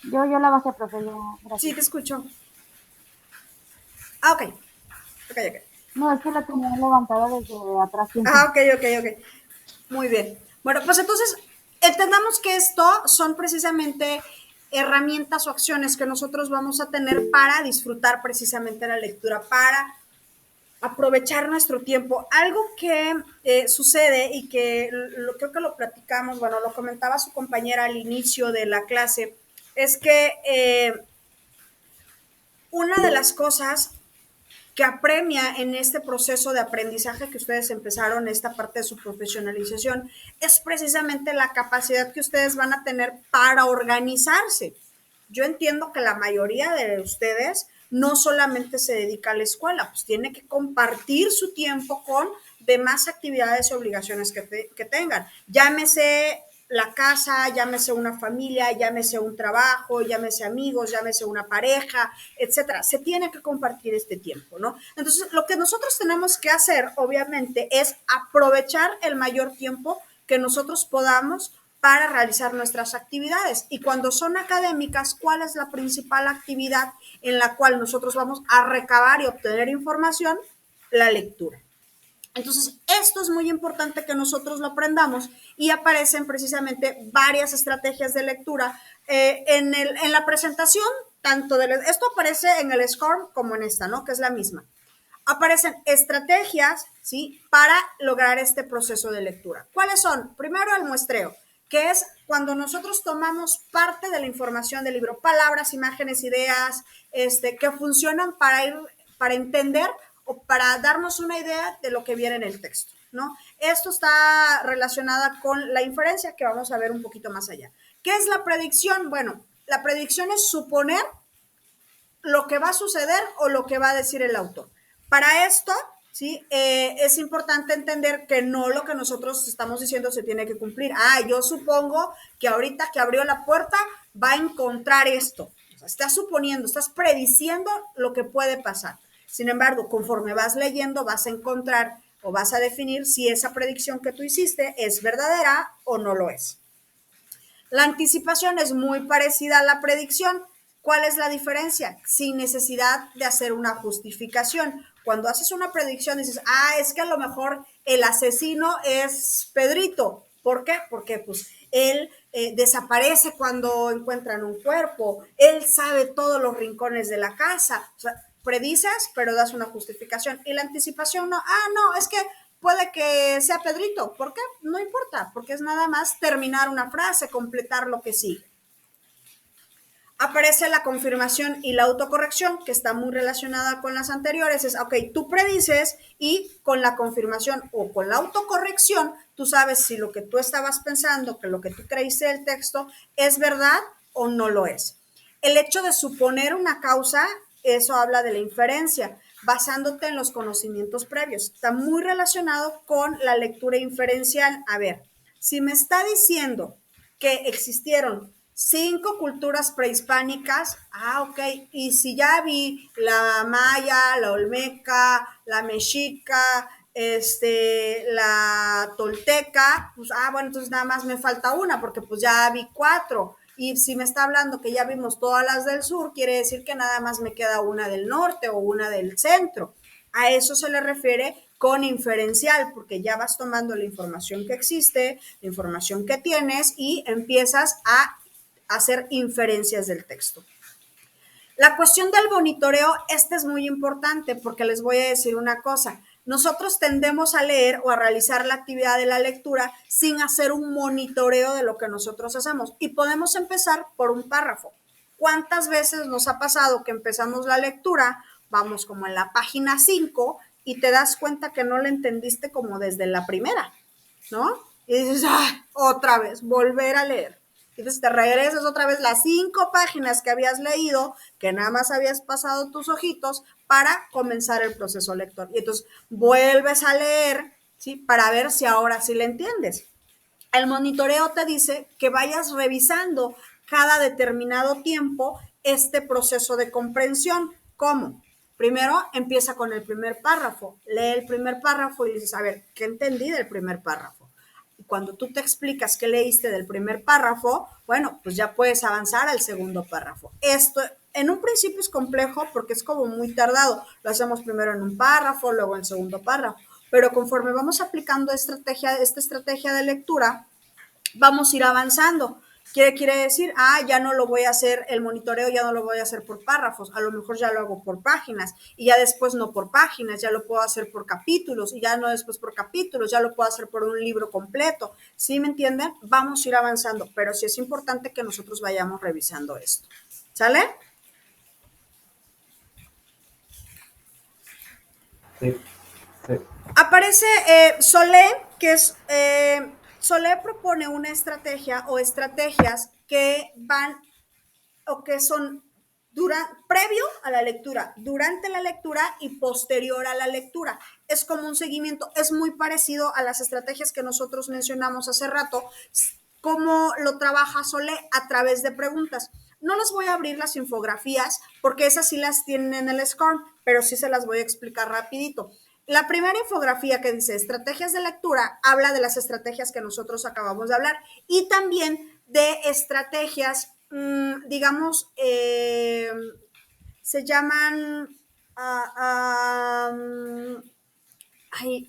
Yo la bajé, profe, gracias. Sí, te escucho. Ah, ok. No, es que la tenía levantada desde atrás. Ah, ok. Muy bien. Bueno, pues entonces entendamos que esto son precisamente herramientas o acciones que nosotros vamos a tener para disfrutar precisamente la lectura, para aprovechar nuestro tiempo. Algo que sucede y que creo que lo platicamos, bueno, lo comentaba su compañera al inicio de la clase, es que una de las cosas que apremia en este proceso de aprendizaje que ustedes empezaron, esta parte de su profesionalización, es precisamente la capacidad que ustedes van a tener para organizarse. Yo entiendo que la mayoría de ustedes no solamente se dedica a la escuela, pues tiene que compartir su tiempo con demás actividades y obligaciones que tengan. Llámese la casa, llámese una familia, llámese un trabajo, llámese amigos, llámese una pareja, etcétera. Se tiene que compartir este tiempo, ¿no? Entonces, lo que nosotros tenemos que hacer, obviamente, es aprovechar el mayor tiempo que nosotros podamos para realizar nuestras actividades. Y cuando son académicas, ¿cuál es la principal actividad en la cual nosotros vamos a recabar y obtener información? la lectura. Entonces, esto es muy importante que nosotros lo aprendamos y aparecen precisamente varias estrategias de lectura en la presentación, tanto esto aparece en el SCORM como en esta, ¿no? Que es la misma. Aparecen estrategias, ¿sí? Para lograr este proceso de lectura. ¿Cuáles son? Primero, el muestreo, que es cuando nosotros tomamos parte de la información del libro, palabras, imágenes, ideas, que funcionan para entender o para darnos una idea de lo que viene en el texto, ¿no? Esto está relacionada con la inferencia, que vamos a ver un poquito más allá. ¿Qué es la predicción? Bueno, la predicción es suponer lo que va a suceder o lo que va a decir el autor. Para esto, ¿sí? Es importante entender que no lo que nosotros estamos diciendo se tiene que cumplir. Yo supongo que ahorita que abrió la puerta va a encontrar esto. O sea, estás suponiendo, estás prediciendo lo que puede pasar. Sin embargo, conforme vas leyendo, vas a encontrar o vas a definir si esa predicción que tú hiciste es verdadera o no lo es. La anticipación es muy parecida a la predicción. ¿Cuál es la diferencia? Sin necesidad de hacer una justificación. Cuando haces una predicción dices, es que a lo mejor el asesino es Pedrito. ¿Por qué? Porque pues él desaparece cuando encuentran un cuerpo, él sabe todos los rincones de la casa. O sea, predices, pero das una justificación. Y la anticipación no, no, es que puede que sea Pedrito. ¿Por qué? No importa, porque es nada más terminar una frase, completar lo que sigue. Aparece la confirmación y la autocorrección, que está muy relacionada con las anteriores. Es, ok, tú predices y con la confirmación o con la autocorrección, tú sabes si lo que tú estabas pensando, que lo que tú creíste del texto es verdad o no lo es. El hecho de suponer una causa, eso habla de la inferencia, basándote en los conocimientos previos. Está muy relacionado con la lectura inferencial. A ver, si me está diciendo que existieron 5 culturas prehispánicas, ok, y si ya vi la maya, la olmeca, la mexica, la tolteca, pues, bueno, entonces nada más me falta una, porque pues ya vi 4, y si me está hablando que ya vimos todas las del sur, quiere decir que nada más me queda una del norte o una del centro. A eso se le refiere con inferencial, porque ya vas tomando la información que existe, la información que tienes y empiezas a hacer inferencias del texto. La cuestión del monitoreo, es muy importante porque les voy a decir una cosa. Nosotros tendemos a leer o a realizar la actividad de la lectura sin hacer un monitoreo de lo que nosotros hacemos y podemos empezar por un párrafo. ¿Cuántas veces nos ha pasado que empezamos la lectura, vamos como en la página 5 y te das cuenta que no la entendiste como desde la primera, ¿no? Y dices, otra vez, volver a leer. Entonces te regresas otra vez las 5 páginas que habías leído, que nada más habías pasado tus ojitos para comenzar el proceso lector. Y entonces vuelves a leer, ¿sí? Para ver si ahora sí le entiendes. El monitoreo te dice que vayas revisando cada determinado tiempo este proceso de comprensión. ¿Cómo? Primero empieza con el primer párrafo, lee el primer párrafo y dices, a ver, ¿qué entendí del primer párrafo? Cuando tú te explicas qué leíste del primer párrafo, bueno, pues ya puedes avanzar al segundo párrafo. Esto en un principio es complejo porque es como muy tardado. Lo hacemos primero en un párrafo, luego en el segundo párrafo. Pero conforme vamos aplicando esta estrategia de lectura, vamos a ir avanzando. Quiere decir, ya no lo voy a hacer, el monitoreo ya no lo voy a hacer por párrafos, a lo mejor ya lo hago por páginas y ya después no por páginas, ya lo puedo hacer por capítulos y ya no después por capítulos, ya lo puedo hacer por un libro completo. ¿Sí me entienden? Vamos a ir avanzando, pero sí es importante que nosotros vayamos revisando esto. ¿Sale? Sí. Aparece Solé, que es... Solé propone una estrategia o estrategias que van o que son previo a la lectura, durante la lectura y posterior a la lectura. Es como un seguimiento, es muy parecido a las estrategias que nosotros mencionamos hace rato, cómo lo trabaja Solé a través de preguntas. No les voy a abrir las infografías porque esas sí las tienen en el SCORM, pero sí se las voy a explicar rapidito. La primera infografía que dice estrategias de lectura habla de las estrategias que nosotros acabamos de hablar y también de estrategias, digamos, se llaman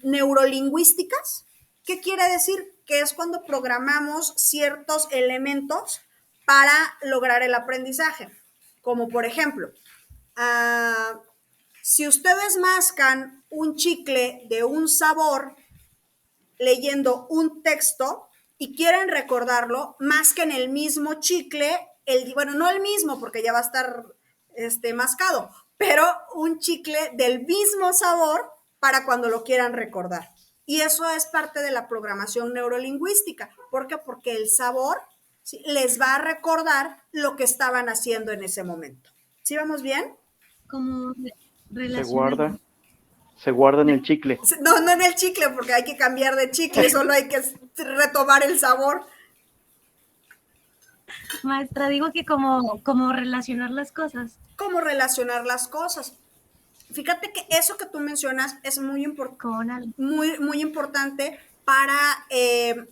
neurolingüísticas. ¿Qué quiere decir? Que es cuando programamos ciertos elementos para lograr el aprendizaje. Como por ejemplo, si ustedes mascan un chicle de un sabor leyendo un texto y quieren recordarlo, masquen el mismo chicle, bueno, no el mismo porque ya va a estar mascado, pero un chicle del mismo sabor para cuando lo quieran recordar. Y eso es parte de la programación neurolingüística. ¿Por qué? Porque el sabor, ¿sí?, les va a recordar lo que estaban haciendo en ese momento. ¿Sí vamos bien? Como Se guarda en el chicle. No, no en el chicle, porque hay que cambiar de chicle, solo hay que retomar el sabor. Maestra, digo que como relacionar las cosas. ¿Cómo relacionar las cosas? Fíjate que eso que tú mencionas es muy importante para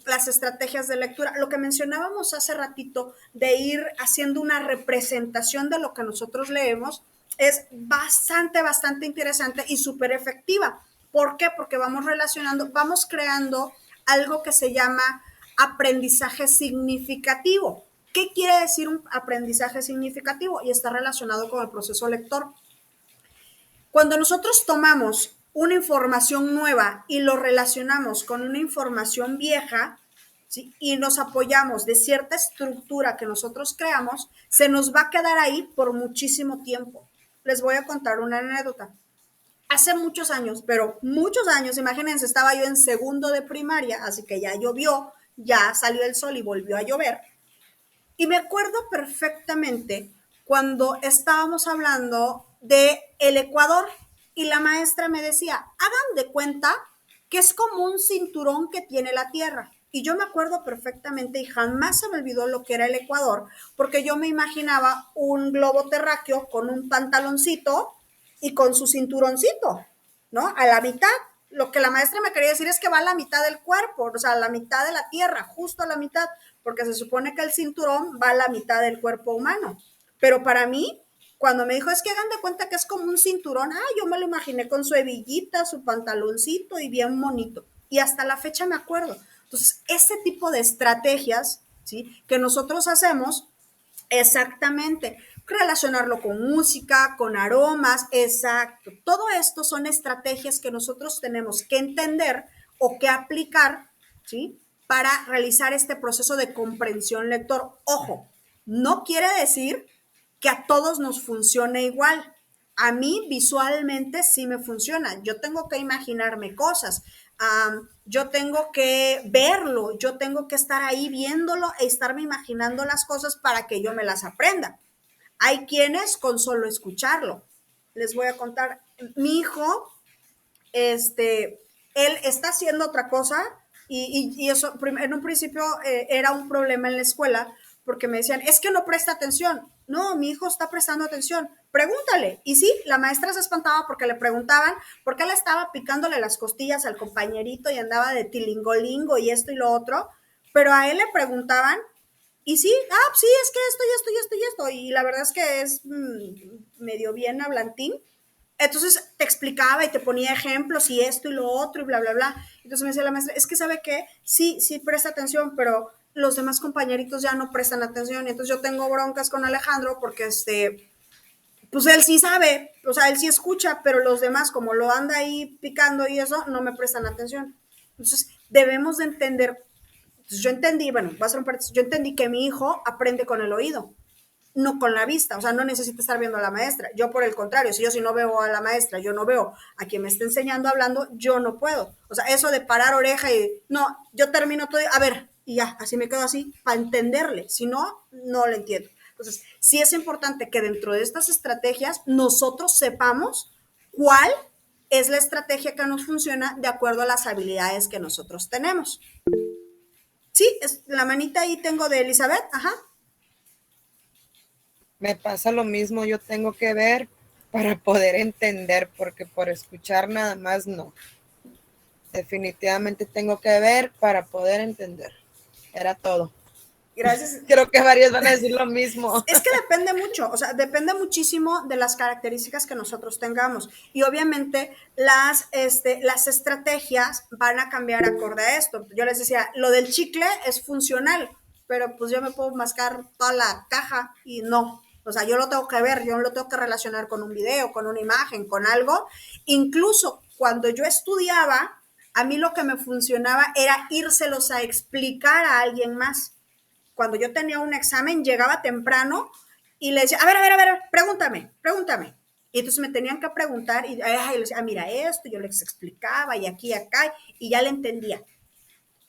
las estrategias de lectura. Lo que mencionábamos hace ratito de ir haciendo una representación de lo que nosotros leemos es bastante interesante y súper efectiva. ¿Por qué? Porque vamos relacionando, vamos creando algo que se llama aprendizaje significativo. ¿Qué quiere decir un aprendizaje significativo? Y está relacionado con el proceso lector. Cuando nosotros tomamos una información nueva y lo relacionamos con una información vieja, ¿sí?, y nos apoyamos de cierta estructura que nosotros creamos, se nos va a quedar ahí por muchísimo tiempo. Les voy a contar una anécdota. Hace muchos años, pero muchos años, imagínense, estaba yo en segundo de primaria, así que ya llovió, ya salió el sol y volvió a llover. Y me acuerdo perfectamente cuando estábamos hablando de el Ecuador y la maestra me decía, hagan de cuenta que es como un cinturón que tiene la Tierra. Y yo me acuerdo perfectamente y jamás se me olvidó lo que era el Ecuador, porque yo me imaginaba un globo terráqueo con un pantaloncito y con su cinturoncito, ¿no? A la mitad. Lo que la maestra me quería decir es que va a la mitad del cuerpo, o sea, a la mitad de la Tierra, justo a la mitad, porque se supone que el cinturón va a la mitad del cuerpo humano. Pero para mí, cuando me dijo, es que hagan de cuenta que es como un cinturón, yo me lo imaginé con su hebillita, su pantaloncito y bien bonito. Y hasta la fecha me acuerdo. Entonces, ese tipo de estrategias, ¿sí?, que nosotros hacemos, exactamente, relacionarlo con música, con aromas, exacto. Todo esto son estrategias que nosotros tenemos que entender o que aplicar, ¿sí?, para realizar este proceso de comprensión lector. Ojo, no quiere decir que a todos nos funcione igual. A mí visualmente sí me funciona. Yo tengo que imaginarme cosas. Yo tengo que verlo, yo tengo que estar ahí viéndolo e estarme imaginando las cosas para que yo me las aprenda. Hay quienes con solo escucharlo. Les voy a contar, mi hijo, él está haciendo otra cosa y eso en un principio era un problema en la escuela porque me decían, es que no presta atención. No, mi hijo está prestando atención. Pregúntale. Y sí, la maestra se espantaba porque le preguntaban por qué le estaba picándole las costillas al compañerito y andaba de tilingolingo y esto y lo otro, pero a él le preguntaban y sí, sí, es que esto y esto y esto y esto. Y la verdad es que es medio bien hablantín. Entonces te explicaba y te ponía ejemplos y esto y lo otro y bla, bla, bla. Entonces me decía la maestra, es que ¿sabe qué? Sí presta atención, pero los demás compañeritos ya no prestan atención. Y entonces yo tengo broncas con Alejandro porque pues él sí sabe, o sea, él sí escucha, pero los demás, como lo anda ahí picando y eso, no me prestan atención. Entonces debemos de entender, yo entendí, bueno, voy a hacer un paréntesis, yo entendí que mi hijo aprende con el oído, no con la vista, o sea, no necesita estar viendo a la maestra. Yo por el contrario, si no veo a la maestra, yo no veo a quien me está enseñando hablando, yo no puedo. O sea, eso de parar oreja y no, yo termino todo, a ver, y ya, así me quedo así para entenderle, si no, no le entiendo. Entonces, sí es importante que dentro de estas estrategias nosotros sepamos cuál es la estrategia que nos funciona de acuerdo a las habilidades que nosotros tenemos. Sí, la manita ahí tengo de Elizabeth, ajá. Me pasa lo mismo, yo tengo que ver para poder entender, porque por escuchar nada más no. Definitivamente tengo que ver para poder entender. Era todo. Gracias. Creo que varios van a decir lo mismo. Es que depende mucho, o sea, depende muchísimo de las características que nosotros tengamos. Y obviamente las estrategias van a cambiar acorde a esto. Yo les decía, lo del chicle es funcional, pero pues yo me puedo mascar toda la caja y no. O sea, yo lo tengo que ver, yo lo tengo que relacionar con un video, con una imagen, con algo. Incluso cuando yo estudiaba, a mí lo que me funcionaba era írselos a explicar a alguien más. Cuando yo tenía un examen, llegaba temprano y le decía, a ver, pregúntame. Y entonces me tenían que preguntar y le decía, mira esto, yo les explicaba y aquí, acá, y ya le entendía.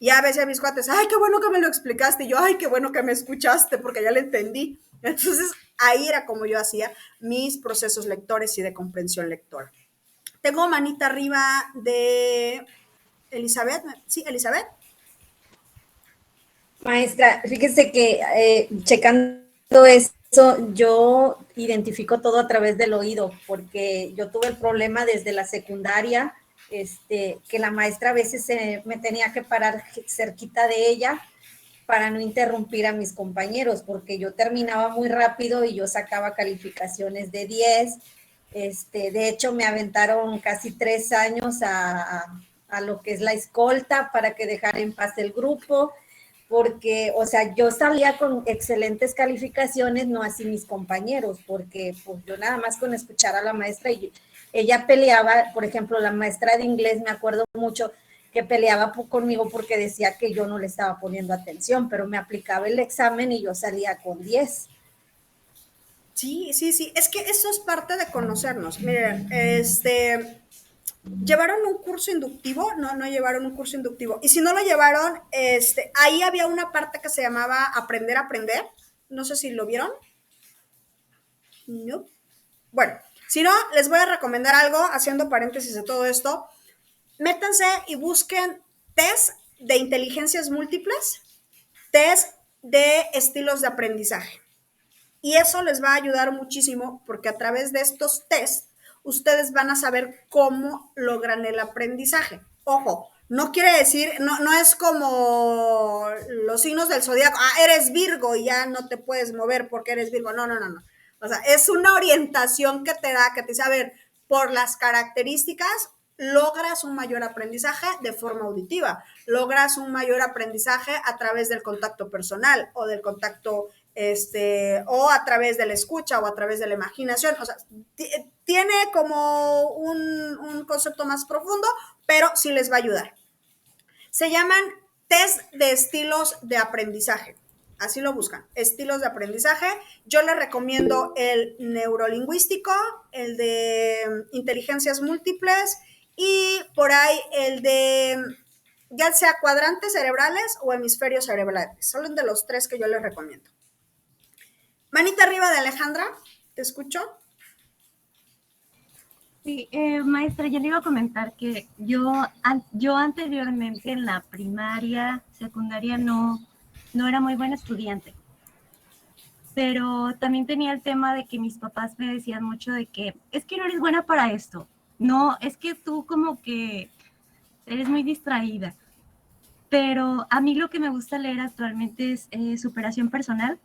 Y a veces a mis cuates, ay, qué bueno que me lo explicaste. Y yo, ay, qué bueno que me escuchaste porque ya le entendí. Entonces ahí era como yo hacía mis procesos lectores y de comprensión lectora. Tengo manita arriba de Elizabeth. Sí, Elizabeth. Maestra, fíjese que checando eso, yo identifico todo a través del oído, porque yo tuve el problema desde la secundaria, que la maestra a veces me tenía que parar cerquita de ella para no interrumpir a mis compañeros, porque yo terminaba muy rápido y yo sacaba calificaciones de 10. De hecho, me aventaron casi 3 años a lo que es la escolta para que dejara en paz el grupo, porque, o sea, yo salía con excelentes calificaciones, no así mis compañeros, porque pues, yo nada más con escuchar a la maestra, y ella peleaba, por ejemplo, la maestra de inglés, me acuerdo mucho, que peleaba conmigo porque decía que yo no le estaba poniendo atención, pero me aplicaba el examen y yo salía con 10. Sí, es que eso es parte de conocernos. Miren, ¿llevaron un curso inductivo? No llevaron un curso inductivo. Y si no lo llevaron, ahí había una parte que se llamaba Aprender a Aprender. No sé si lo vieron. No. Bueno, si no, les voy a recomendar algo, haciendo paréntesis de todo esto. Métanse y busquen test de inteligencias múltiples, test de estilos de aprendizaje. Y eso les va a ayudar muchísimo porque a través de estos test ustedes van a saber cómo logran el aprendizaje. Ojo, no quiere decir, no es como los signos del zodiaco, eres Virgo y ya no te puedes mover porque eres Virgo. No. O sea, es una orientación que te da, que te dice, a ver, por las características logras un mayor aprendizaje de forma auditiva, logras un mayor aprendizaje a través del contacto personal o del contacto o a través de la escucha o a través de la imaginación. O sea, tiene como un concepto más profundo, pero sí les va a ayudar. Se llaman test de estilos de aprendizaje. Así lo buscan, estilos de aprendizaje. Yo les recomiendo el neurolingüístico, el de inteligencias múltiples y por ahí el de ya sea cuadrantes cerebrales o hemisferios cerebrales. Son de los 3 que yo les recomiendo. Manita arriba de Alejandra, ¿te escucho? Sí, maestra, yo le iba a comentar que yo anteriormente en la primaria, secundaria, no era muy buena estudiante. Pero también tenía el tema de que mis papás me decían mucho de que es que no eres buena para esto. No, es que tú como que eres muy distraída. Pero a mí lo que me gusta leer actualmente es superación personal.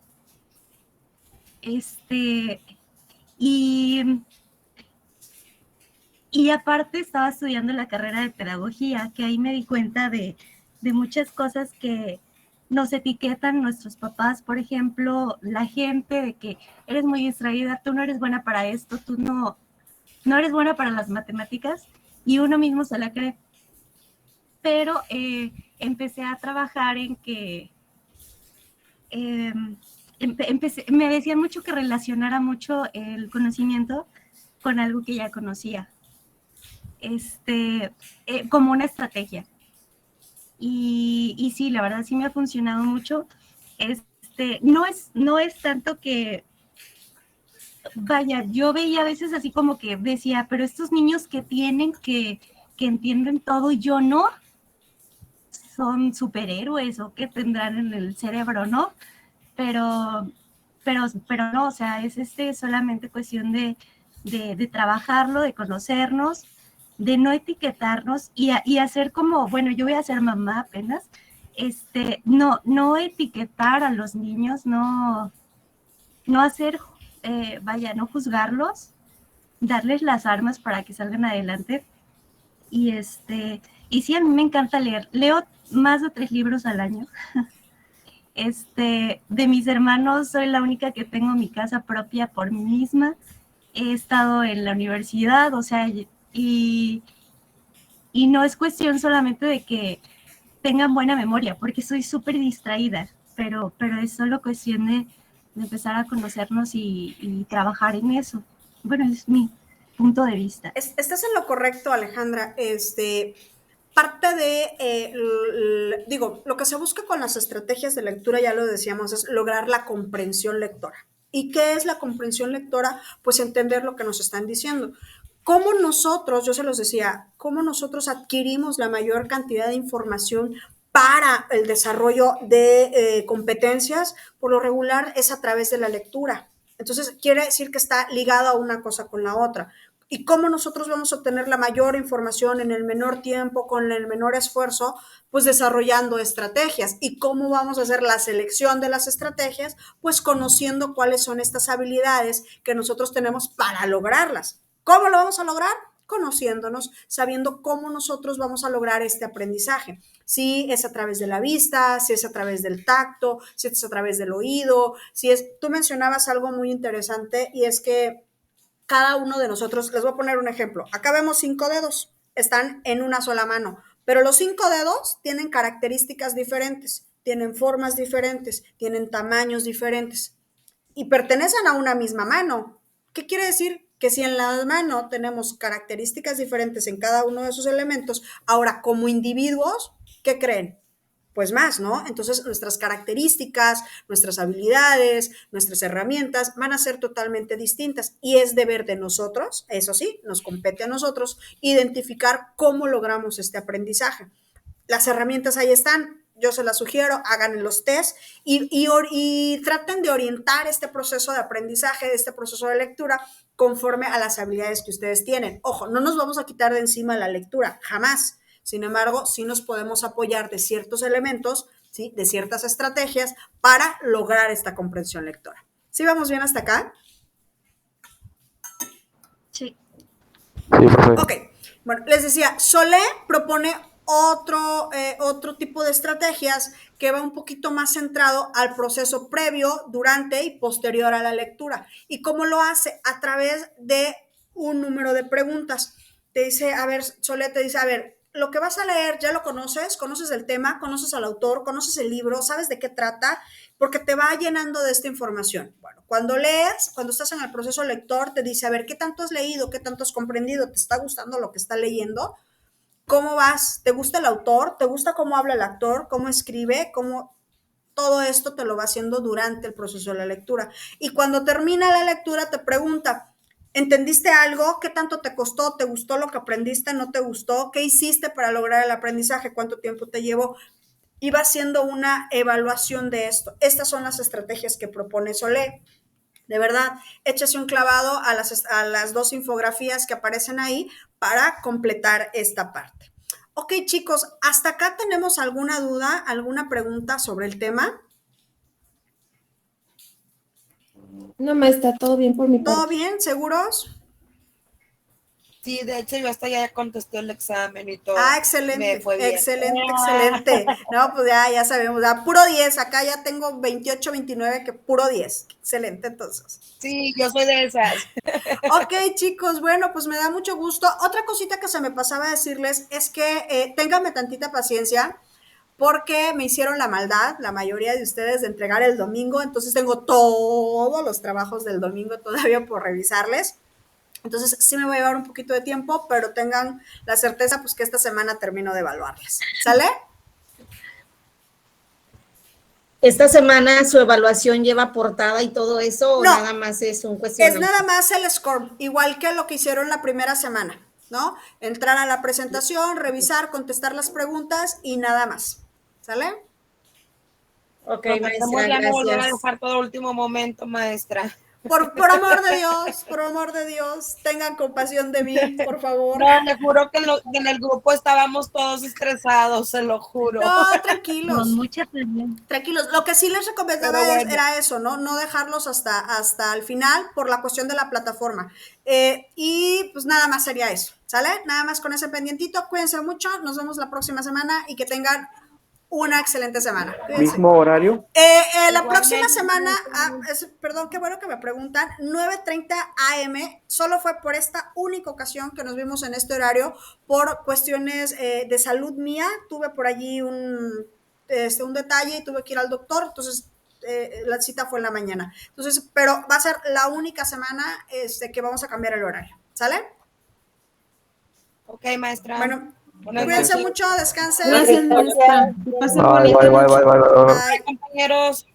Y aparte estaba estudiando la carrera de pedagogía, que ahí me di cuenta de muchas cosas que nos etiquetan nuestros papás, por ejemplo, la gente, de que eres muy distraída, tú no eres buena para esto, tú no eres buena para las matemáticas, y uno mismo se la cree. Pero empecé a trabajar en que me decían mucho que relacionara mucho el conocimiento con algo que ya conocía, como una estrategia. Y sí, la verdad sí me ha funcionado mucho. No es tanto que, vaya, yo veía a veces así como que decía, pero estos niños que tienen, que entienden todo y yo no, son superhéroes o que tendrán en el cerebro, ¿no? Pero no, o sea, es solamente cuestión de trabajarlo, de conocernos, de no etiquetarnos y hacer como, bueno, yo voy a ser mamá apenas, no etiquetar a los niños, no hacer, no juzgarlos, darles las armas para que salgan adelante. Y sí, a mí me encanta leer. Leo más de 3 libros al año. De mis hermanos, soy la única que tengo mi casa propia por mí misma. He estado en la universidad, o sea, y no es cuestión solamente de que tengan buena memoria, porque soy súper distraída, pero es solo cuestión de empezar a conocernos y trabajar en eso. Bueno, es mi punto de vista. Estás en lo correcto, Alejandra. Parte de, lo que se busca con las estrategias de lectura, ya lo decíamos, es lograr la comprensión lectora. ¿Y qué es la comprensión lectora? Pues entender lo que nos están diciendo. ¿Cómo nosotros, yo se los decía, cómo nosotros adquirimos la mayor cantidad de información para el desarrollo de competencias? Por lo regular es a través de la lectura. Entonces, quiere decir que está ligado a una cosa con la otra. ¿Y cómo nosotros vamos a obtener la mayor información en el menor tiempo, con el menor esfuerzo? Pues desarrollando estrategias. ¿Y cómo vamos a hacer la selección de las estrategias? Pues conociendo cuáles son estas habilidades que nosotros tenemos para lograrlas. ¿Cómo lo vamos a lograr? Conociéndonos, sabiendo cómo nosotros vamos a lograr este aprendizaje. Si es a través de la vista, si es a través del tacto, si es a través del oído, tú mencionabas algo muy interesante y es que cada uno de nosotros, les voy a poner un ejemplo. Acá vemos 5 dedos, están en una sola mano, pero los 5 dedos tienen características diferentes, tienen formas diferentes, tienen tamaños diferentes y pertenecen a una misma mano. ¿Qué quiere decir? Que si en la mano tenemos características diferentes en cada uno de esos elementos, ahora como individuos, ¿qué creen? Pues más, ¿no? Entonces nuestras características, nuestras habilidades, nuestras herramientas van a ser totalmente distintas y es deber de nosotros, eso sí, nos compete a nosotros, identificar cómo logramos este aprendizaje. Las herramientas ahí están, yo se las sugiero, hagan los test y traten de orientar este proceso de aprendizaje, este proceso de lectura, conforme a las habilidades que ustedes tienen. Ojo, no nos vamos a quitar de encima la lectura, jamás. Sin embargo, sí nos podemos apoyar de ciertos elementos, ¿sí? De ciertas estrategias para lograr esta comprensión lectora. ¿Sí vamos bien hasta acá? Sí. Sí, profe. Ok, bueno, les decía, Solé propone otro tipo de estrategias que va un poquito más centrado al proceso previo, durante y posterior a la lectura. ¿Y cómo lo hace? A través de un número de preguntas. Te dice, a ver, Solé te dice, a ver, lo que vas a leer, ¿ya lo conoces? ¿Conoces el tema? ¿Conoces al autor? ¿Conoces el libro? ¿Sabes de qué trata? Porque te va llenando de esta información. Bueno, cuando lees, cuando estás en el proceso lector, te dice, a ver, ¿qué tanto has leído? ¿Qué tanto has comprendido? ¿Te está gustando lo que está leyendo? ¿Cómo vas? ¿Te gusta el autor? ¿Te gusta cómo habla el actor? ¿Cómo escribe? ¿Cómo? Todo esto te lo va haciendo durante el proceso de la lectura. Y cuando termina la lectura, te pregunta, ¿entendiste algo? ¿Qué tanto te costó? ¿Te gustó lo que aprendiste? ¿No te gustó? ¿Qué hiciste para lograr el aprendizaje? ¿Cuánto tiempo te llevó? Y va haciendo una evaluación de esto. Estas son las estrategias que propone Solé. De verdad, échase un clavado a las 2 infografías que aparecen ahí para completar esta parte. Ok, chicos, ¿hasta acá tenemos alguna duda, alguna pregunta sobre el tema? No, maestra, todo bien por mi parte. ¿Todo bien? ¿Seguros? Sí, de hecho yo hasta ya contesté el examen y todo. Excelente, me fue bien. excelente. No, pues ya sabemos, ya puro 10, acá ya tengo 28, 29, que puro 10. Excelente, entonces. Sí, yo soy de esas. Ok, chicos, bueno, pues me da mucho gusto. Otra cosita que se me pasaba a decirles es que ténganme tantita paciencia, porque me hicieron la maldad, la mayoría de ustedes, de entregar el domingo, entonces tengo todos los trabajos del domingo todavía por revisarles. Entonces sí me voy a llevar un poquito de tiempo, pero tengan la certeza pues que esta semana termino de evaluarles. ¿Sale? ¿Esta semana su evaluación lleva portada y todo eso o nada más es un cuestionario? Es nada más el score, igual que lo que hicieron la primera semana, ¿no? Entrar a la presentación, revisar, contestar las preguntas y nada más. ¿Sale? Ok, maestra, gracias. No volver a dejar todo el último momento, maestra. Por amor de Dios, tengan compasión de mí, por favor. No, le juro que en el grupo estábamos todos estresados, se lo juro. No, tranquilos. Con mucha pena. Tranquilos. Lo que sí les recomendaba Pero bueno. era eso, ¿no? No dejarlos hasta el final por la cuestión de la plataforma. Y pues nada más sería eso, ¿sale? Nada más con ese pendientito. Cuídense mucho. Nos vemos la próxima semana y que tengan una excelente semana. Cuídense. Mismo horario. La próxima semana, perdón, qué bueno que me preguntan, 9:30 AM, solo fue por esta única ocasión que nos vimos en este horario, por cuestiones de salud mía, tuve por allí un detalle y tuve que ir al doctor, entonces la cita fue en la mañana. Entonces, pero va a ser la única semana que vamos a cambiar el horario, ¿sale? Ok, maestra. Bueno, Buenas cuídense noches. mucho, descansen. Gracias, maestra. Que pasen Bye, bonita bye, bye, noche. bye, bye, bye. Bye, compañeros.